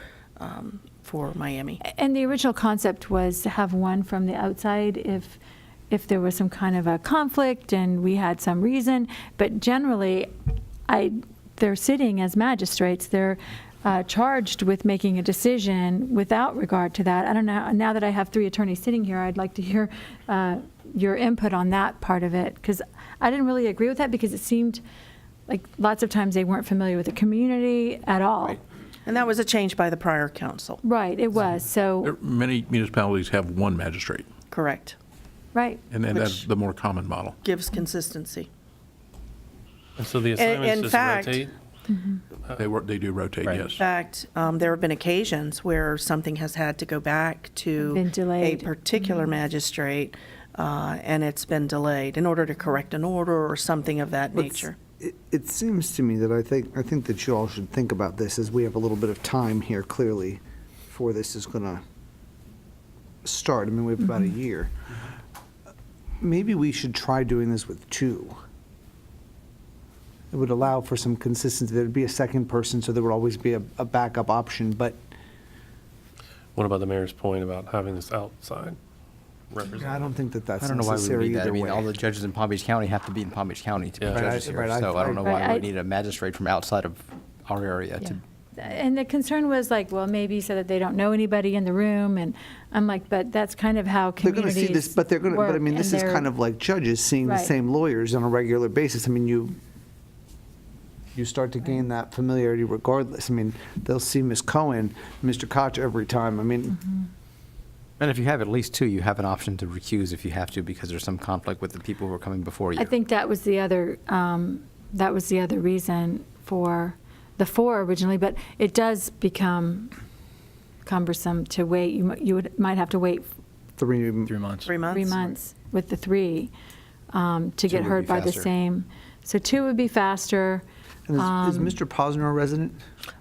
Miami. And the original concept was to have one from the outside if there was some kind of a conflict and we had some reason. But generally, they're sitting as magistrates. They're charged with making a decision without regard to that. I don't know, now that I have 3 attorneys sitting here, I'd like to hear your input on that part of it, because I didn't really agree with that, because it seemed like lots of times they weren't familiar with the community at all. Right. And that was a change by the prior council. Right, it was, so, Many municipalities have one magistrate, Correct. right. and that's the more common model. Gives consistency. and so the in assignments just fact- rotate? They do rotate, Right. In yes. fact, there have been occasions where something has had to go back to Been a delayed. particular magistrate, and it's been delayed in order to correct an order or something of that nature. It seems to me that I think that you all should think about this, as we have a little bit of time here, clearly, before this is going to start. I mean, we have about a year. Maybe we should try doing this with 2. It would allow for some consistency. There'd be a second person, so there would always be a backup option, but What about the mayor's point about having this outside I representative? don't think that that's I don't know why we would necessary need that. I either mean, all way. the judges in Palm Beach County have to be in Palm Beach County to be Yeah. Right, judges here. right, So I don't know Right, why we would I- need a magistrate from outside of our area Yeah. to. And the concern was like, well, maybe so that they don't know anybody in the room, and I'm like, but that's kind of how They're going to see this, communities but but I work, mean, and this is they're- kind of like judges seeing the Right. same lawyers on a regular basis. I mean, you start to gain that familiarity regardless. I mean, they'll see Ms. Cohen, Mr. Koch every time. I mean, Mm-hmm. And if you have at least 2, you have an option to recuse if you have to, because there's some conflict with the people who are coming before you. I think that was the other reason for the 4 originally, but it does become cumbersome to wait. You might have to wait 3 months. 3 months? 3 months with the 3 to get would heard be by the faster. same. So 2 would be faster. And is Mr. Posner a resident?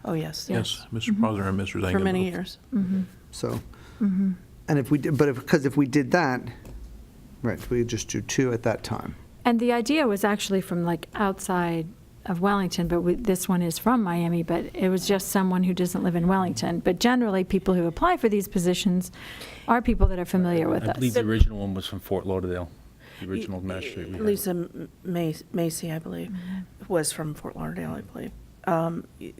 Oh, yes. Yes, Mr. Posner and Mr. Zangamo. For many years. So, and if we did, because if we did that, right, we could just do 2 at that time. And the idea was actually from like outside of Wellington, but this one is from Miami, but it was just someone who doesn't live in Wellington. But generally, people who apply for these positions are people that are familiar with I us. believe the original one was from Fort Lauderdale. the original magistrate we had. Lisa Macy, I believe, was from Fort Lauderdale, I believe.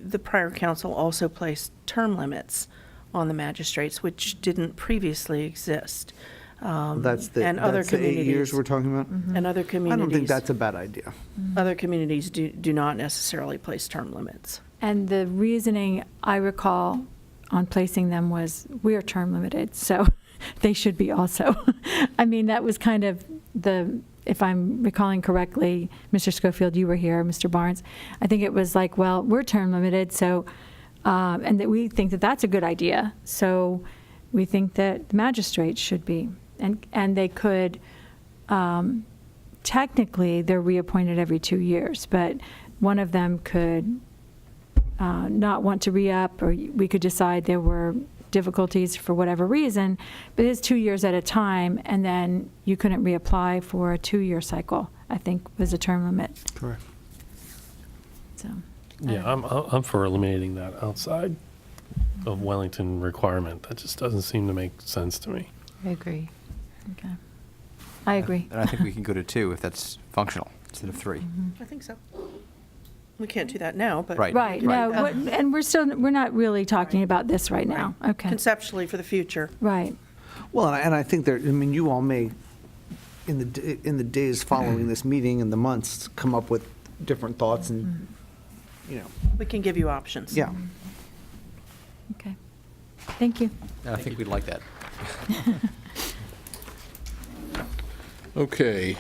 The prior council also placed term limits on the magistrates, which didn't previously exist. That's the, and other that's the 8 years communities- we're talking about? And other I communities. don't think that's a bad idea. Other communities do not necessarily place term limits. And the reasoning I recall on placing them was, we are term limited, so they should be also. I mean, that was kind of the, if I'm recalling correctly, Mr. Schofield, you were here, Mr. Barnes, I think it was like, well, we're term limited, so, and that we think that that's a good idea, so we think that the magistrates should be. And they could, technically, they're reappointed every 2 years, but one of them could not want to re-up, or we could decide there were difficulties for whatever reason, but it's 2 years at a time, and then you couldn't reapply for a 2-year cycle, I think was a term limit. Correct. So, Yeah, I'm for eliminating that outside of Wellington requirement. That just doesn't seem to make sense to me. I agree. okay. I agree. And I think we can go to 2 if that's functional instead of 3. I think so. We can't do that now, but. Right. Right, no, and we're not really talking about this right now. Okay, Conceptually for the future. right. Well, and I think there, I mean, you all may, in the days following this meeting and the months, come up with different thoughts and, you know, We can give you options. yeah. Okay. Thank you. And I think we'd like that. Okay.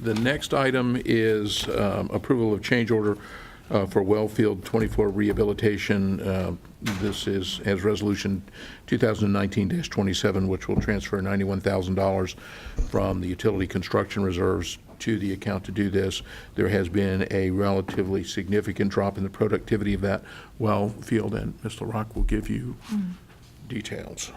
The next item is approval of change order for Wellfield 24 rehabilitation. This is as Resolution 2019-27, which will transfer $91,000 from the utility construction reserves to the account to do this. There has been a relatively significant drop in the productivity of that well field, and Ms. LaRock will give you details.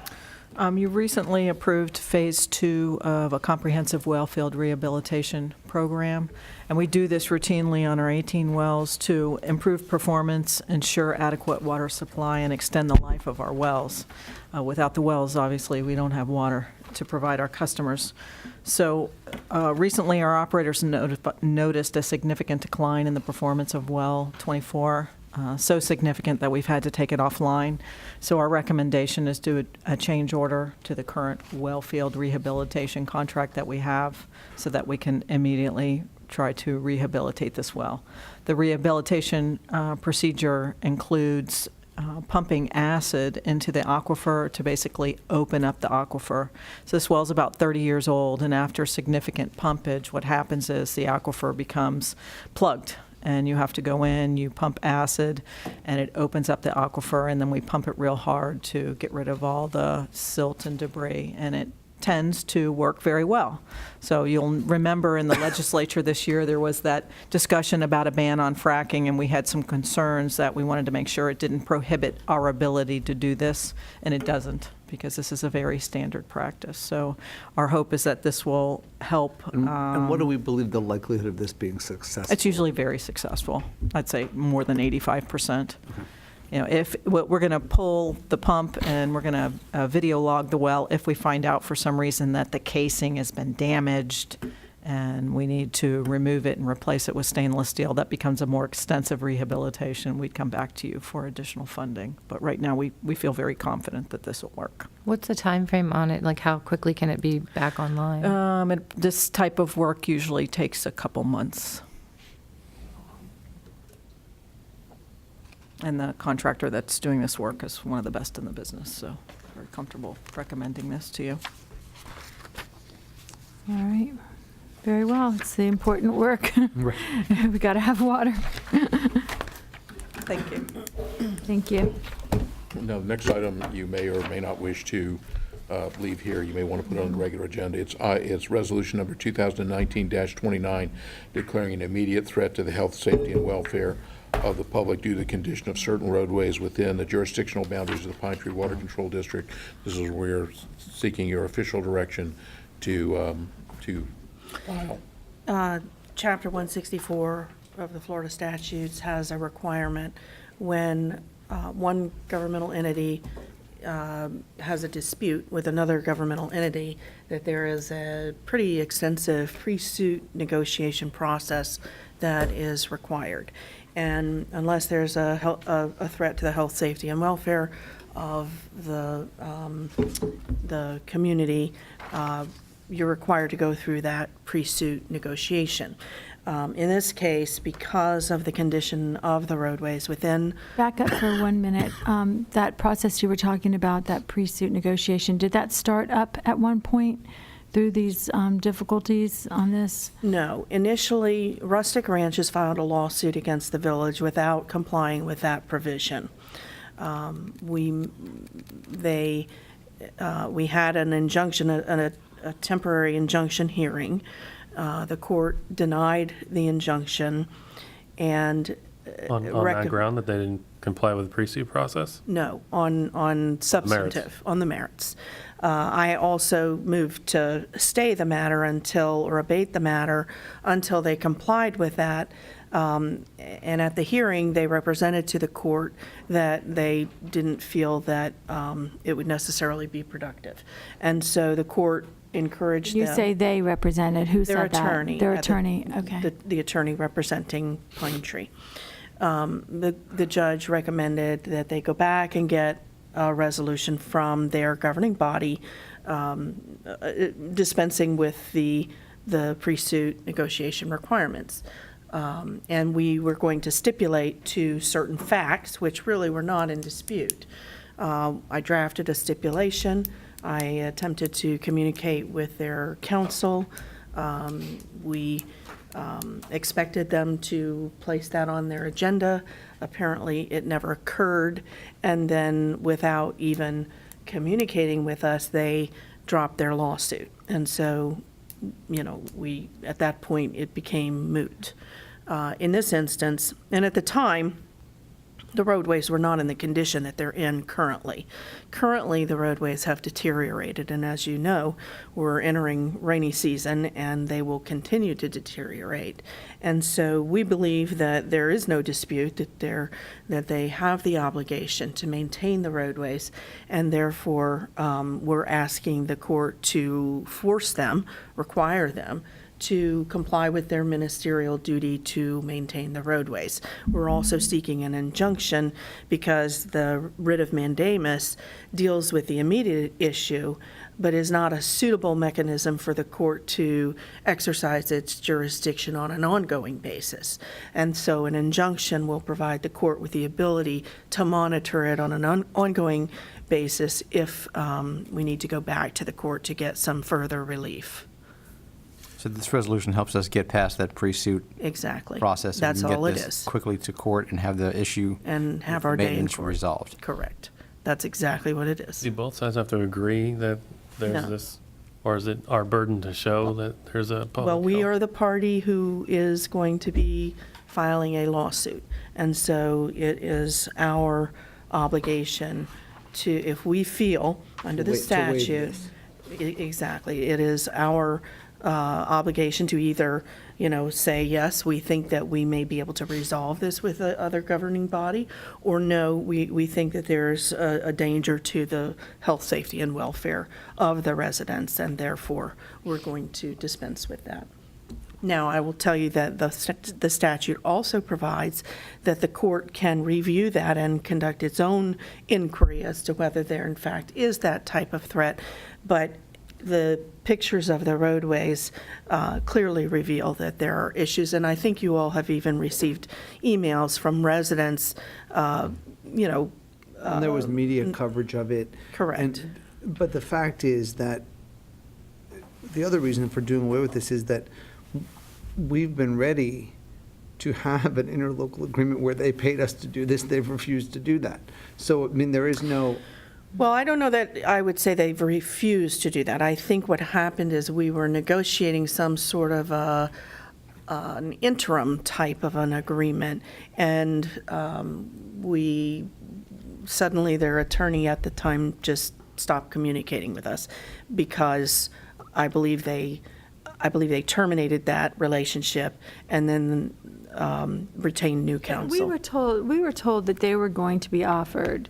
You recently approved Phase 2 of a comprehensive well field rehabilitation program, and we do this routinely on our 18 wells to improve performance, ensure adequate water supply, and extend the life of our wells. Without the wells, obviously, we don't have water to provide our customers. So recently, our operators noticed a significant decline in the performance of well 24. So significant that we've had to take it offline. So our recommendation is do a change order to the current well field rehabilitation contract that we have so that we can immediately try to rehabilitate this well. The rehabilitation procedure includes pumping acid into the aquifer to basically open up the aquifer. So this well's about 30 years old, and after significant pumpage, what happens is the aquifer becomes plugged. And you have to go in, you pump acid, and it opens up the aquifer, and then we pump it real hard to get rid of all the silt and debris, and it tends to work very well. So you'll remember in the legislature this year, there was that discussion about a ban on fracking, and we had some concerns that we wanted to make sure it didn't prohibit our ability to do this, and it doesn't, because this is a very standard practice. So our hope is that this will help. And what do we believe the likelihood of this being successful? It's usually very successful. I'd say more than 85%. You know, if we're going to pull the pump and we're going to video log the well, if we find out for some reason that the casing has been damaged and we need to remove it and replace it with stainless steel, that becomes a more extensive rehabilitation. We'd come back to you for additional funding. But right now, we feel very confident that this will work. What's the time frame on it? Like, how quickly can it be back online? This type of work usually takes a couple months. And the contractor that's doing this work is one of the best in the business, so very comfortable recommending this to you. All right. Very well. It's the important work. We got to have water. Thank you. Thank you. Now, the next item you may or may not wish to leave here. You may want to put it on the regular agenda. It's resolution number 2019-29, declaring an immediate threat to the health, safety, and welfare of the public due to the condition of certain roadways within the jurisdictional boundaries of the Pine Tree Water Control District. This is where we're seeking your official direction to file. Chapter 164 of the Florida statutes has a requirement when one governmental entity has a dispute with another governmental entity, that there is a pretty extensive pre-suit negotiation process that is required. And unless there's a threat to the health, safety, and welfare of the community, you're required to go through that pre-suit negotiation. In this case, because of the condition of the roadways within. Back up for 1 minute. That process you were talking about, that pre-suit negotiation, did that start up at one point through these difficulties on this? No. Initially, Rustic Ranches filed a lawsuit against the village without complying with that provision. We had an injunction, a temporary injunction hearing. The court denied the injunction and On that ground that they didn't comply with the pre-suit process? No, on substantive, on the merits. I also moved to stay the matter or abate the matter until they complied with that. And at the hearing, they represented to the court that they didn't feel that it would necessarily be productive. And so the court encouraged them. You say they represented, who said that? Their attorney. Their attorney, okay. The attorney representing Pine Tree. The judge recommended that they go back and get a resolution from their governing body dispensing with the pre-suit negotiation requirements. And we were going to stipulate to certain facts, which really were not in dispute. I drafted a stipulation. I attempted to communicate with their counsel. We expected them to place that on their agenda. Apparently, it never occurred. And then without even communicating with us, they dropped their lawsuit. And so, at that point, it became moot. In this instance, and at the time, the roadways were not in the condition that they're in currently. Currently, the roadways have deteriorated, and as you know, we're entering rainy season, and they will continue to deteriorate. And so we believe that there is no dispute that they have the obligation to maintain the roadways, and therefore we're asking the court to require them to comply with their ministerial duty to maintain the roadways. We're also seeking an injunction because the writ of mandamus deals with the immediate issue, but is not a suitable mechanism for the court to exercise its jurisdiction on an ongoing basis. And so an injunction will provide the court with the ability to monitor it on an ongoing basis if we need to go back to the court to get some further relief. So this resolution helps us get past that pre-suit Exactly. process. That's and we can all get it this is. quickly to court and have the issue And have with our day in maintenance court. resolved. Correct. That's exactly what it is. Do both sides have to agree that there's No. this, or is it our burden to show that there's a public Well, we health? are the party who is going to be filing a lawsuit. And so it is our obligation to, if we feel, under the To waive statute, this. exactly, it is our obligation to either, say, yes, we think that we may be able to resolve this with the other governing body, or no, we think that there's a danger to the health, safety, and welfare of the residents, and therefore, we're going to dispense with that. Now, I will tell you that the statute also provides that the court can review that and conduct its own inquiry as to whether there, in fact, is that type of threat, but the pictures of the roadways clearly reveal that there are issues, and I think you all have even received emails from residents, And there was media coverage of it. Correct. But the fact is that the other reason for doing away with this is that we've been ready to have an interlocal agreement where they paid us to do this. They've refused to do that. So, there is no. Well, I don't know that I would say they've refused to do that. I think what happened is we were negotiating some sort of an interim type of an agreement, and suddenly their attorney at the time just stopped communicating with us because I believe they terminated that relationship and then retained new counsel. We were told that they were going to be offered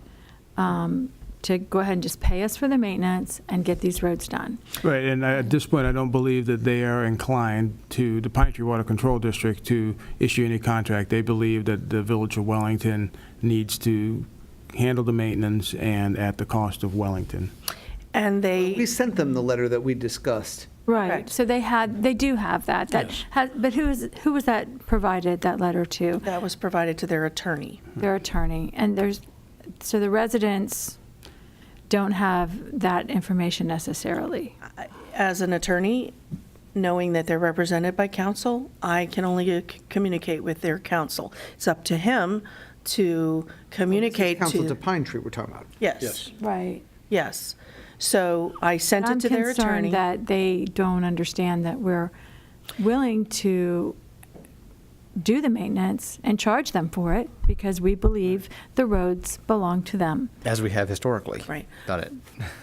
to go ahead and just pay us for the maintenance and get these roads done. Right, and at this point, I don't believe that they are inclined to, the Pine Tree Water Control District, to issue any contract. They believe that the Village of Wellington needs to handle the maintenance and at the cost of Wellington. And We they, sent them the letter that we discussed. Right, Correct. so they do have that. But who was that provided, that letter to? that was provided to their attorney. Their attorney. And so the residents don't have that information necessarily. As an attorney, knowing that they're represented by counsel, I can only communicate with their counsel. It's up to him to communicate Council to to, Pine Tree we're talking about. yes, Right. yes. So I sent I'm it to their attorney. concerned that they don't understand that we're willing to do the maintenance and charge them for it because we believe the roads belong to them. As we have historically. Right. Got it.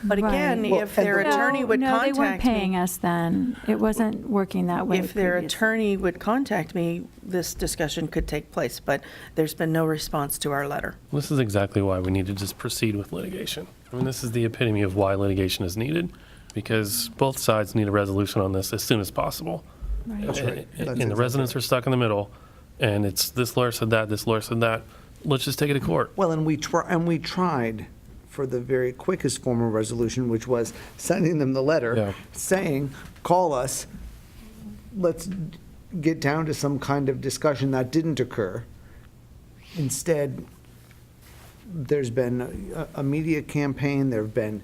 But again, Right. if their attorney would No, they weren't contact paying me, us then. It wasn't working that way if their previously. attorney would contact me, this discussion could take place, but there's been no response to our letter. This is exactly why we need to just proceed with litigation. I mean, this is the epitome of why litigation is needed, because both sides need a resolution on this as soon as possible. Right. That's right. That's And the exactly residents are stuck in the middle, and it's this lawyer said that, this lawyer said that. Let's just take it to court. Well, and we tried for the very quickest form of resolution, which was sending them the Yeah. letter saying, call us, let's get down to some kind of discussion. That didn't occur. Instead, there's been a media campaign, there have been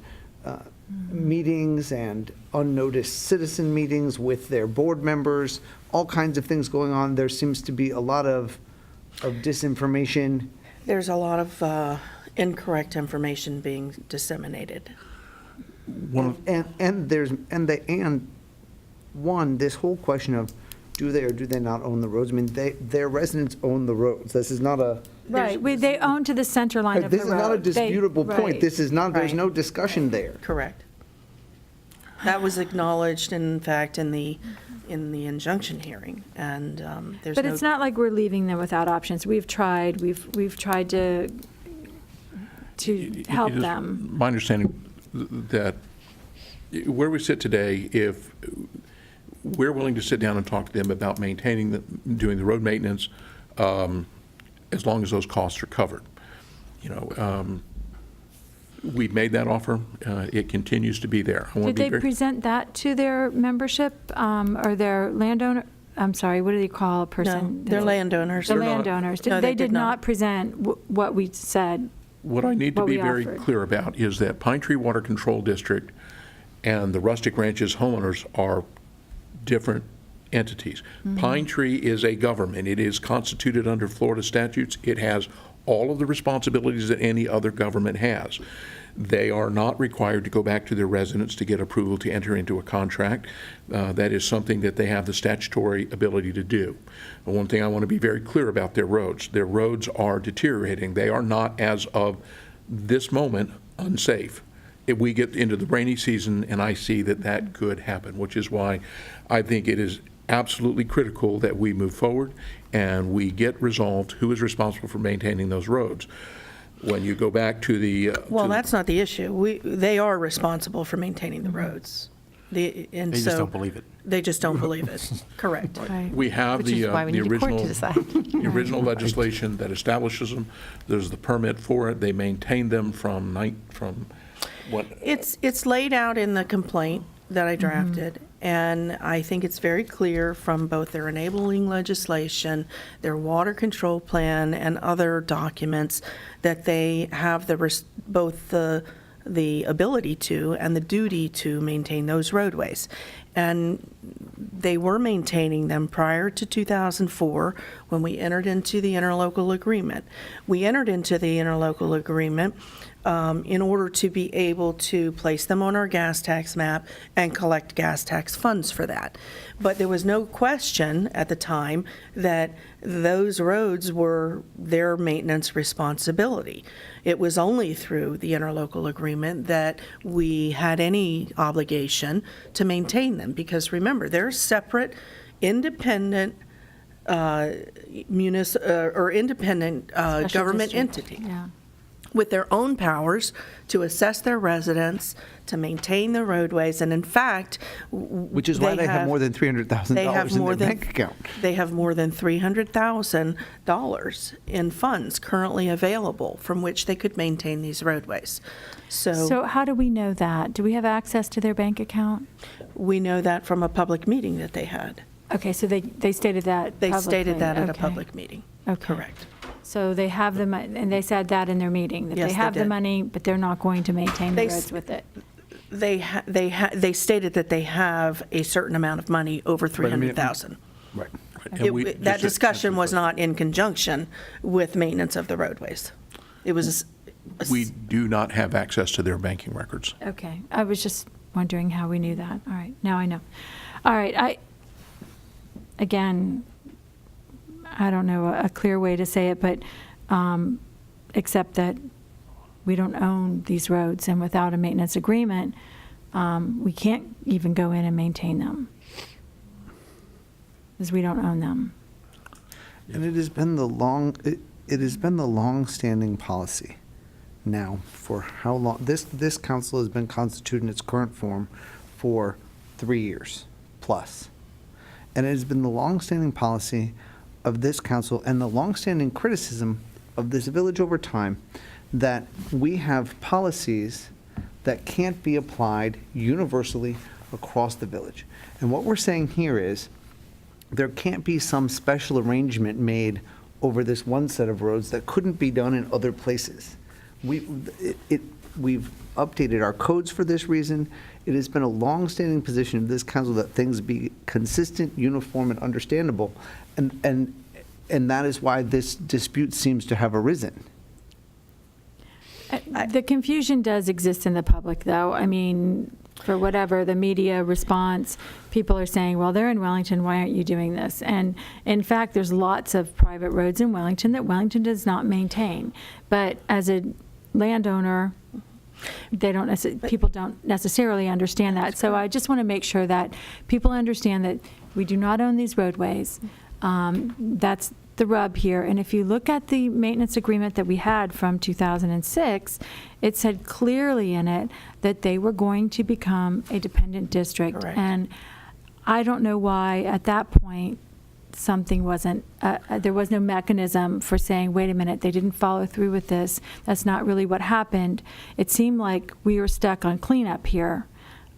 meetings and unnoticed citizen meetings with their board members, all kinds of things going on. There seems to be a lot of disinformation. There's a lot of incorrect information being disseminated. And this whole question of do they or do they not own the roads? I mean, their residents own the roads. This is not a. Right, they own to the center line of the This road. is not a They- disputable point. right. This is not, there's Right. no discussion there. Correct. That was acknowledged, in fact, in the injunction hearing, and there's no. But it's not like we're leaving them without options. We've tried to help It is them. My understanding that where we sit today, if we're willing to sit down and talk to them about maintaining, doing the road maintenance, as long as those costs are covered. You know, we've made that offer. It continues to be there. I want Did to be they very. present that to their membership or their landowner? I'm sorry, what do they call a No, person? they're landowners. The They're not- landowners. No, They did not present what we said. What I need to what be we very offered. clear about is that Pine Tree Water Control District and the Rustic Ranches homeowners are different entities. Pine Tree is a government. It is constituted under Florida statutes. It has all of the responsibilities that any other government has. They are not required to go back to their residents to get approval to enter into a contract. That is something that they have the statutory ability to do. But one thing I want to be very clear about their roads. Their roads are deteriorating. They are not, as of this moment, unsafe. If we get into the rainy season and I see that that could happen, which is why I think it is absolutely critical that we move forward and we get resolved who is responsible for maintaining those roads. When you go back to the. Well, that's not the issue. They are responsible for maintaining the roads. They just don't believe it. They just don't believe it. Correct. Right. We have Which is the why we the need a court to original, decide. the original legislation that establishes them. There's the permit for it. They maintain them from what? It's laid out in the complaint that I drafted, and I think it's very clear from both their enabling legislation, their water control plan, and other documents that they have both the ability to and the duty to maintain those roadways. And they were maintaining them prior to 2004 when we entered into the interlocal agreement. We entered into the interlocal agreement in order to be able to place them on our gas tax map and collect gas tax funds for that. But there was no question at the time that those roads were their maintenance responsibility. It was only through the interlocal agreement that we had any obligation to maintain them, because remember, they're separate, independent independent Special government district. entity. Yeah. with their own powers to assess their residents, to maintain the roadways, and in fact, Which is why they have more than $300,000 in their bank account. They have more than $300,000 in funds currently available from which they could maintain these roadways. So how do we know that? Do we have access to their bank account? We know that from a public meeting that they had. Okay, so they stated that They stated publicly. that at a Okay. public meeting. Okay. Correct. So they have the money, and they said that in their meeting, that Yes, they they have the did. money, but they're not going to maintain the They s- roads with it. They stated that they have a certain amount of money over 300,000. Right. And we- That discussion was not in conjunction with maintenance of the roadways. It was. We do not have access to their banking records. Okay, I was just wondering how we knew that. All right, now I know. All right, again, I don't know a clear way to say it, but except that we don't own these roads, and without a maintenance agreement, we can't even go in and maintain them, because we don't own them. And it has been the long-standing policy now for how long? This council has been constituted in its current form for 3 years plus. And it has been the long-standing policy of this council and the long-standing criticism of this village over time that we have policies that can't be applied universally across the village. And what we're saying here is there can't be some special arrangement made over this one set of roads that couldn't be done in other places. We've updated our codes for this reason. It has been a long-standing position of this council that things be consistent, uniform, and understandable, and that is why this dispute seems to have arisen. The confusion does exist in the public, though. I mean, for whatever, the media response, people are saying, well, they're in Wellington, why aren't you doing this? And in fact, there's lots of private roads in Wellington that Wellington does not maintain. But as a landowner, people don't necessarily understand that. So I just want to make sure that people understand that we do not own these roadways. That's the rub here. And if you look at the maintenance agreement that we had from 2006, it said clearly in it that they were going to become a dependent district. Correct. And I don't know why at that point something wasn't, there was no mechanism for saying, wait a minute, they didn't follow through with this. That's not really what happened. It seemed like we were stuck on cleanup here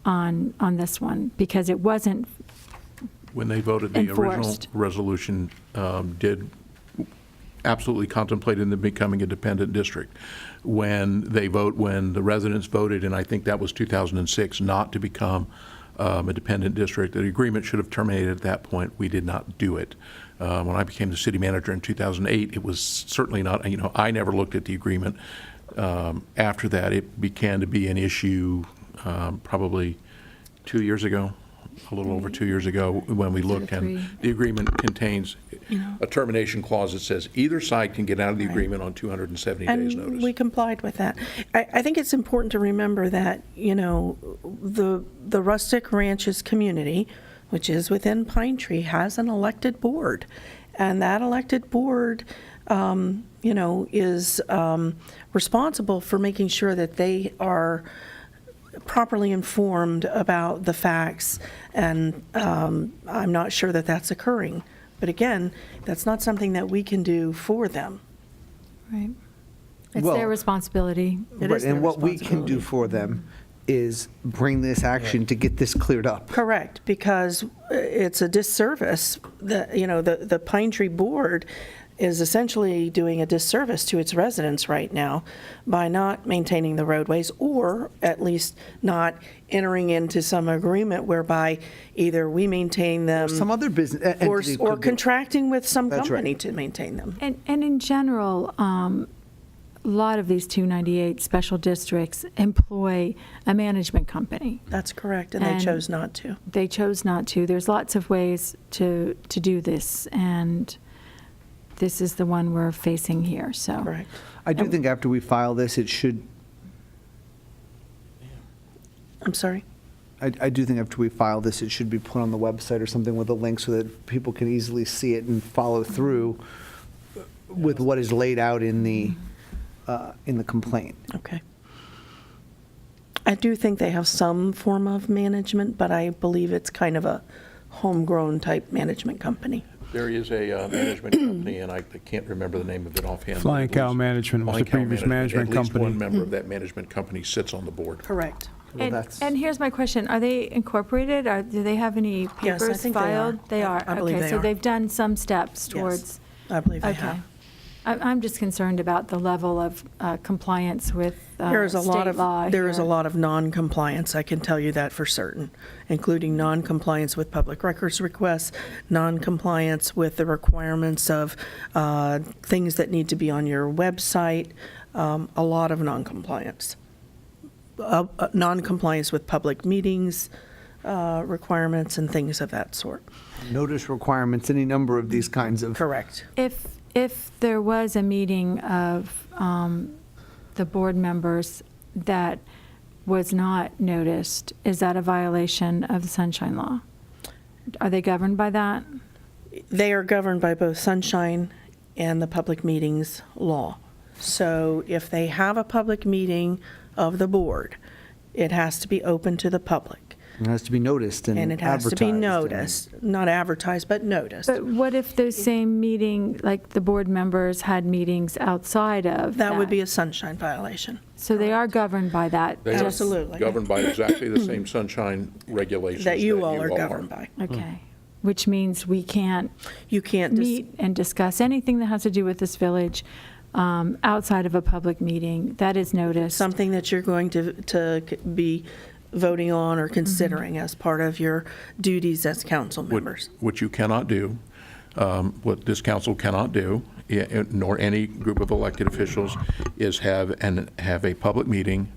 on this one because it wasn't When they voted, the original enforced. resolution did absolutely contemplate in them becoming a dependent district. When the residents voted, and I think that was 2006, not to become a dependent district, the agreement should have terminated at that point. We did not do it. When I became the city manager in 2008, it was certainly not, I never looked at the agreement. After that, it began to be an issue probably 2 years ago. A little over 2 years ago when we looked, and the agreement contains a termination clause that says either side can get out of the agreement on 270 days And notice. we complied with that. I think it's important to remember that, the Rustic Ranches community, which is within Pine Tree, has an elected board. And that elected board, is responsible for making sure that they are properly informed about the facts, and I'm not sure that that's occurring. But again, that's not something that we can do for them. Right. It's Well, their responsibility. It Right, is their and what we can do responsibility. for them is bring this action to get this cleared up. Correct, because it's a disservice. The Pine Tree Board is essentially doing a disservice to its residents right now by not maintaining the roadways, or at least not entering into some agreement whereby either we maintain them Some other business or entity could do it. contracting with some That's right. company to maintain them. And in general, a lot of these 298 special districts employ a management company. That's correct, and they And- chose not to. They chose not to. There's lots of ways to do this, and this is the one we're facing here, so. Correct. I do think after we file this, it should, I'm sorry? I do think after we file this, it should be put on the website or something with a link so that people can easily see it and follow through with what is laid out in the in the complaint. Okay. I do think they have some form of management, but I believe it's kind of a homegrown type management company. There is a management company, and I can't remember the name of it offhand. Flying Cow Management was the Flying Cow previous management At least company. one member of that management company sits on the board. Correct. Well, And, that's- and here's my question, are they incorporated, or do they have any Yes, I papers think they are. filed? They are, I believe okay, they so are. they've done some steps Yes, towards, I believe they okay. have. I'm just concerned about the level of compliance with There is a lot state law of, there is a here. lot of non-compliance, I can tell you that for certain, including non-compliance with public records requests, non-compliance with the requirements of things that need to be on your website, a lot of non-compliance. Non-compliance with public meetings requirements and things of that sort. Notice requirements, any number of these kinds of. Correct. If there was a meeting of the board members that was not noticed, is that a violation of the Sunshine Law? Are they governed by that? They are governed by both sunshine and the public meetings law. So if they have a public meeting of the board, it has to be open to the public. It has to be noticed and And it has to be advertised and- noticed, not advertised, but noticed. But what if those same meeting, like the board members had meetings outside of That would be a sunshine violation. So they are governed by that? They are just- Absolutely. governed by exactly the same sunshine regulations That you all are governed by. Okay, which means we can't You can't, meet and discuss anything that has to do with this village outside of a public meeting. That is noticed. something that you're going to be voting on or considering as part of your duties as council members. What you cannot do, what this council cannot do, nor any group of elected officials, is have a public meeting,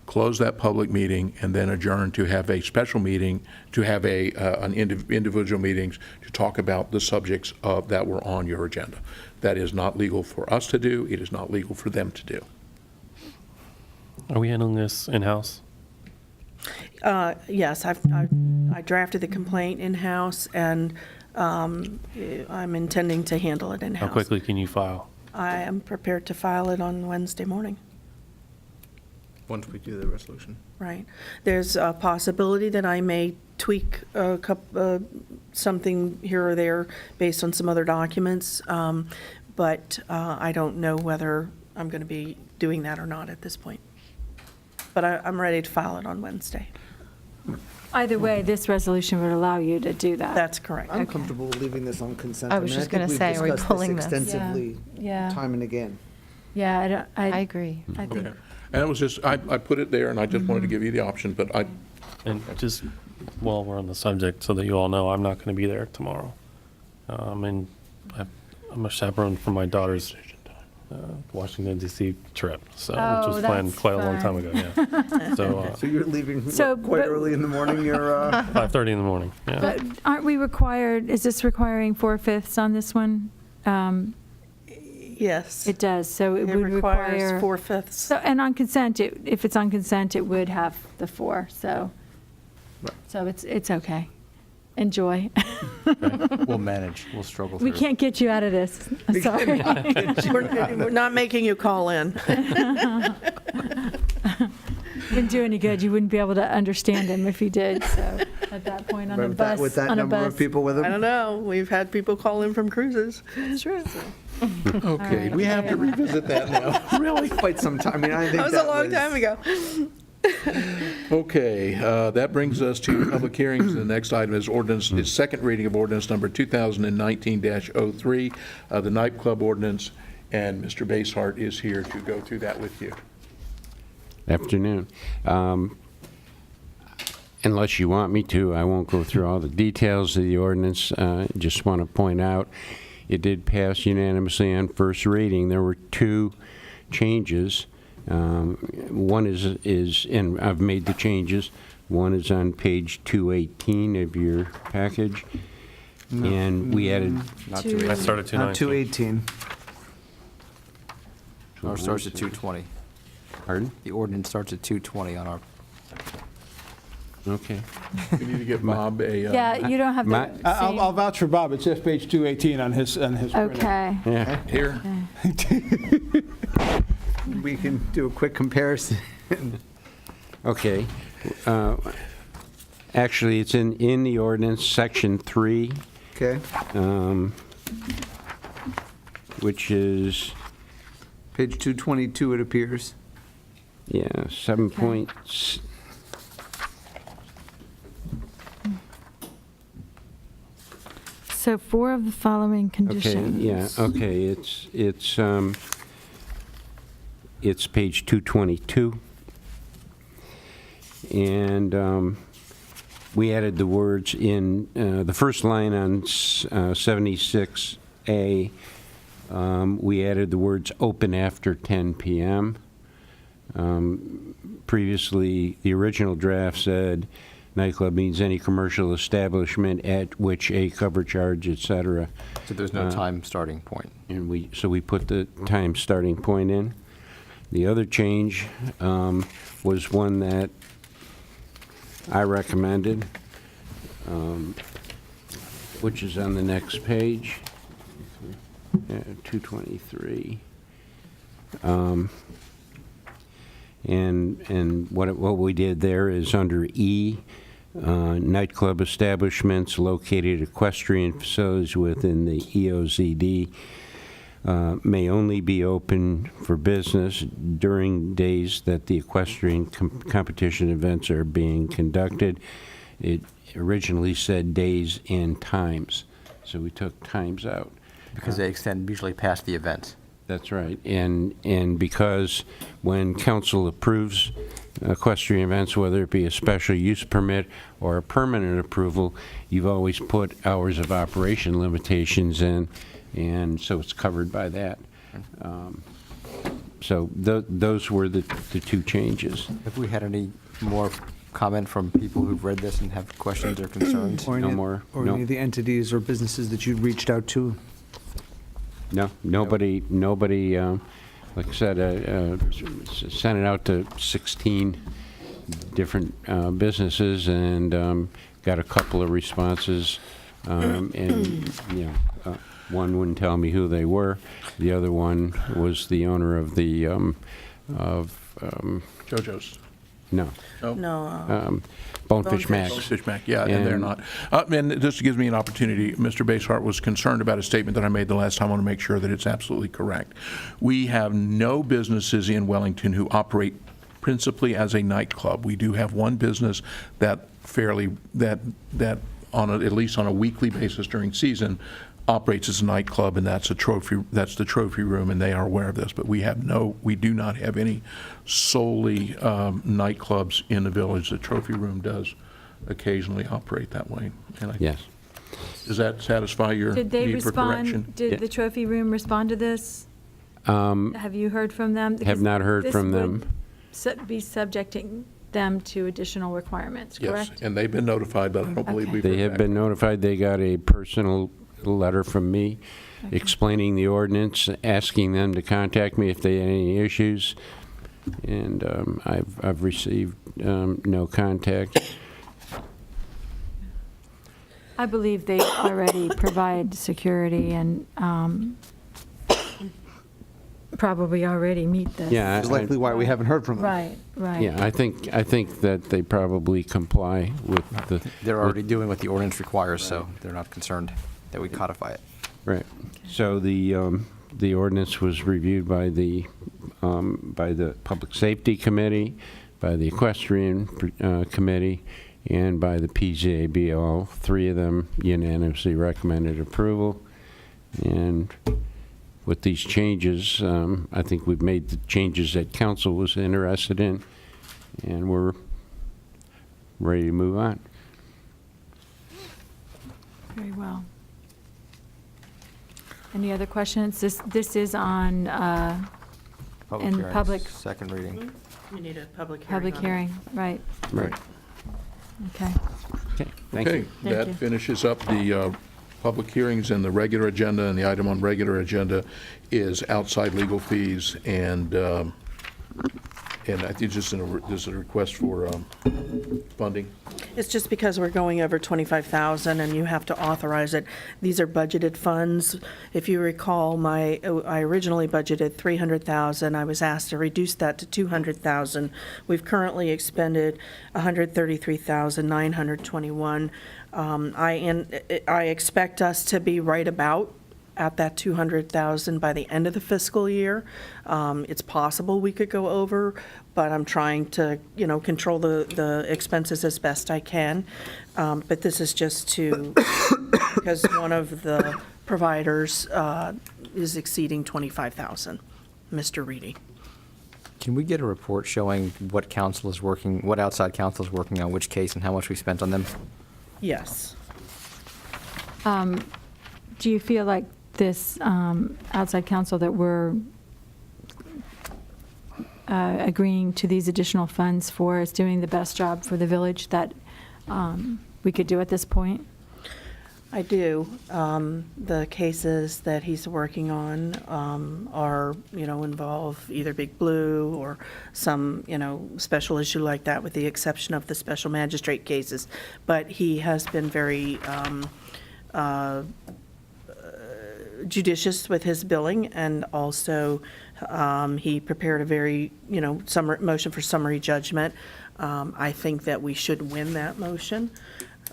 close that public meeting, and then adjourn to have a special meeting, to have individual meetings to talk about the subjects that were on your agenda. That is not legal for us to do. It is not legal for them to do. Are we handling this in-house? Yes, I drafted the complaint in-house, and I'm intending to handle it How in-house. quickly can you file? I am prepared to file it on Wednesday morning. Once we do the resolution. Right. There's a possibility that I may tweak something here or there based on some other documents, but I don't know whether I'm going to be doing that or not at this point. But I'm ready to file it on Wednesday. Either way, this resolution would allow you to do that. That's correct. I'm comfortable leaving this on consent. I was mean, just think gonna we've say, are we discussed pulling this? extensively, Yeah. time and again. Yeah, I agree. I think, Okay. And it was just, I put it there, and I just wanted to give you the option, but And just while we're on the subject, so that you all know, I'm not going to be there tomorrow. And I'm a chaperone for my daughter's Washington DC trip, so Oh, which was planned that's quite a long time ago. Yeah. So So you're leaving So, quite but- early in the morning, you're, 5:30 in the morning. Yeah. but aren't we required, is this requiring 4/5 on this one? Yes. It does, so it It would requires require. 4/5. So, and on consent, if it's on consent, it would have the 4, so. So it's okay. Enjoy. We'll manage, we'll struggle through. We can't get you out of this. I'm sorry. We're not making you call in. Wouldn't do any good. You wouldn't be able to understand him if you did, so at that point on a bus, with that on a number of bus. people with I don't them? know. We've had people call in from cruises. It's true. okay, right, we have to revisit that now. Really? Quite some time, I mean, I think That was a long time ago. Okay, that brings us to public hearings. The next item is ordinance, is second reading of ordinance number 2019-03, the nightclub ordinance, and Mr. Basehart is here to go through that with you. Afternoon. Unless you want me to, I won't go through all the details of the ordinance. Just want to point out, it did pass unanimously on first reading. There were 2 changes. One is, and I've made the changes. One is on page 218 of your package. And we added, Not Two- 218. I started 219. 218. Ours starts at 220. pardon? The ordinance starts at 220 on our, Okay. We need to give Bob a, Yeah, you don't have My- the I'll same. vouch for Bob, it says page 218 on his printout. Okay. Yeah. here. We can do a quick comparison. Okay. Actually, it's in the ordinance, section 3, Okay, which is, page 222 it appears. yeah, 7 points. So 4 of the following Okay, conditions. yeah, okay, it's page 222. And we added the words in, the first line on 76A, we added the words "open after 10 p.m." Previously, the original draft said nightclub means any commercial establishment at which a cover charge, et cetera. So there's no time starting point. And we put the time starting point in. The other change was one that I recommended, which is on the next page, 223. And what we did there is under E, nightclub establishments located at equestrian facilities within the EOZD may only be open for business during days that the equestrian competition events are being conducted. It originally said days and times, so we took times out. Because they extend usually past the event. That's right, and because when council approves equestrian events, whether it be a special use permit or a permanent approval, you've always put hours of operation limitations in, and so it's covered by that. So those were the two changes. Have we had any more comment from people who've read this and have questions or concerns? Or No any- more, Or no. any of the entities or businesses that you'd reached out to? No, nobody, like I said, sent it out to 16 different businesses and got a couple of responses. And, one wouldn't tell me who they were. The other one was the owner of the, JoJo's. no, No, Bonefish Max. Bonefish Mac, yeah, and they're And- not. And this gives me an opportunity. Mr. Basehart was concerned about a statement that I made the last time. I want to make sure that it's absolutely correct. We have no businesses in Wellington who operate principally as a nightclub. We do have one business that at least on a weekly basis during season operates as a nightclub, and that's the Trophy Room, and they are aware of this. But we do not have any solely nightclubs in the village. The Trophy Room does occasionally operate that way. And Yes. does that satisfy your Did they need for correction? respond, did the Trophy Room respond to this? Um, Have you heard from them? Have Because not heard this from would them. Be subjecting them to additional requirements, Yes, correct? and they've been notified, but I don't believe Okay. we've They heard have back. been notified. They got a personal letter from me explaining the ordinance, asking them to contact me if they had any issues. And I've received no contact. I believe they already provide security and probably already meet this. Yeah, That's likely why we haven't heard from them. Right, right. Yeah, I think that they probably comply with the. They're already doing what the ordinance requires, so they're not concerned that we codify it. Right. So the ordinance was reviewed by the Public Safety Committee, by the Equestrian Committee, and by the PZAB. All three of them unanimously recommended approval. And with these changes, I think we've made the changes that council was interested in, and we're ready to move on. Very well. Any other questions? This is on in hearing, public- Second reading. you need a public hearing. public on it. hearing, right, Right. okay. Okay, thank you. Okay, Thank that you. finishes up the public hearings and the regular agenda, and the item on regular agenda is outside legal fees, and And I think this is a request for funding. It's just because we're going over 25,000 and you have to authorize it. These are budgeted funds. If you recall, I originally budgeted 300,000. I was asked to reduce that to 200,000. We've currently expended 133,921. I expect us to be right about at that 200,000 by the end of the fiscal year. It's possible we could go over, but I'm trying to, control the expenses as best I can. But this is just because one of the providers is exceeding 25,000, Mr. Reedy. Can we get a report showing what outside counsel is working on which case and how much we spent on them? Yes. Do you feel like this outside counsel that we're agreeing to these additional funds for is doing the best job for the village that we could do at this point? I do. The cases that he's working on are, involve either Big Blue or some, special issue like that, with the exception of the special magistrate cases. But he has been very judicious with his billing, and also he prepared a very, motion for summary judgment. I think that we should win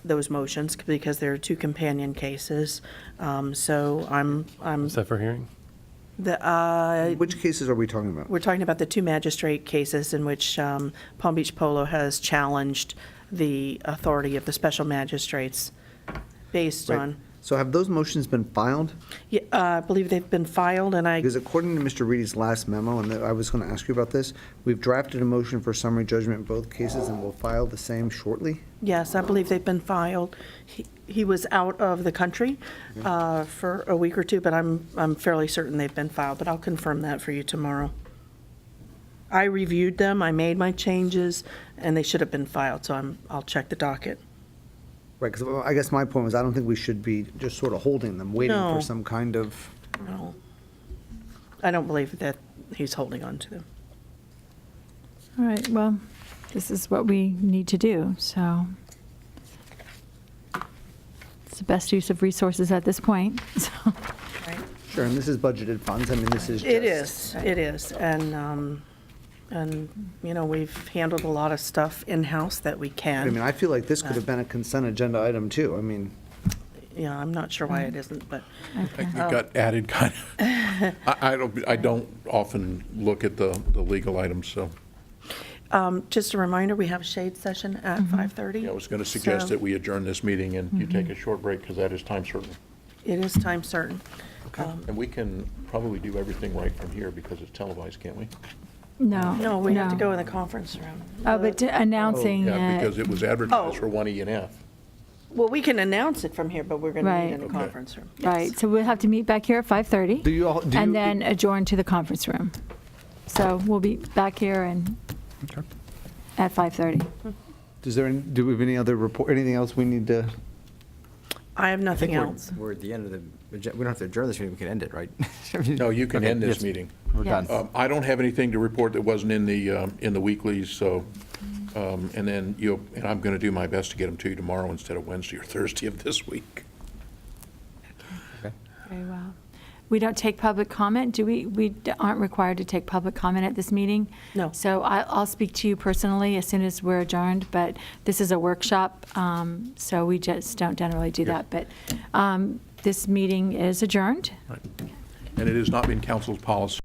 those motions, because there are two companion cases. So I'm. Is that for hearing? Which cases are we talking about? We're talking about the two magistrate cases in which Palm Beach Polo has challenged the authority of the special magistrates based Right. on. So have those motions been filed? Yeah, I believe they've been filed, and Because according to Mr. Reedy's last memo, and I was going to ask you about this, we've drafted a motion for summary judgment in both cases, and we'll file the same shortly? yes, I believe they've been filed. He was out of the country for a week or two, but I'm fairly certain they've been filed, but I'll confirm that for you tomorrow. I reviewed them, I made my changes, and they should have been filed, so I'll check the docket. Right, because I guess my point was, I don't think we should be just sort of holding them, waiting No. for some kind of, No, I don't believe that he's holding on to them. All right, well, this is what we need to do, so it's the best use of resources at this point, so. Right? sure, and this is budgeted funds, I mean, this is just. It is, and, we've handled a lot of stuff in-house that we I mean, can. I feel like this could have been a consent agenda item, too. I mean, Yeah, I'm not sure why it isn't, but I think it got added kind of, I don't often look at the legal items, so. just a reminder, we have a shade session at 5:30. Yeah, I was going to suggest So that we adjourn this meeting and you take a short break, because that is time certain. It is time certain. And we can probably do everything right from here because it's televised, can't we? No. No, we have to go in the conference room. Oh, but announcing Yeah, because it, it was advertised for 1 E&F. Well, we can announce it from here, but we're going to meet in the Right. conference room. right, so we'll have to meet back here at 5:30. do you all, do you? And then adjourn to the conference room. So we'll be back here and at 5:30. Do we have any other report, anything else we need to? I have I nothing think else. we're at the end of the, we don't have to adjourn this meeting, we can end it, right? No, you can Okay, end this yes, meeting. We're done. Yes. I don't have anything to report that wasn't in the weeklies, so, and then and I'm going to do my best to get them to you tomorrow instead of Wednesday or Thursday of this week. Okay. Very well. We don't take public comment, do we? We aren't required to take public comment at this meeting? No. So I'll speak to you personally as soon as we're adjourned, but this is a workshop, so we just don't generally do that. But this meeting is adjourned. And it has not been council's policy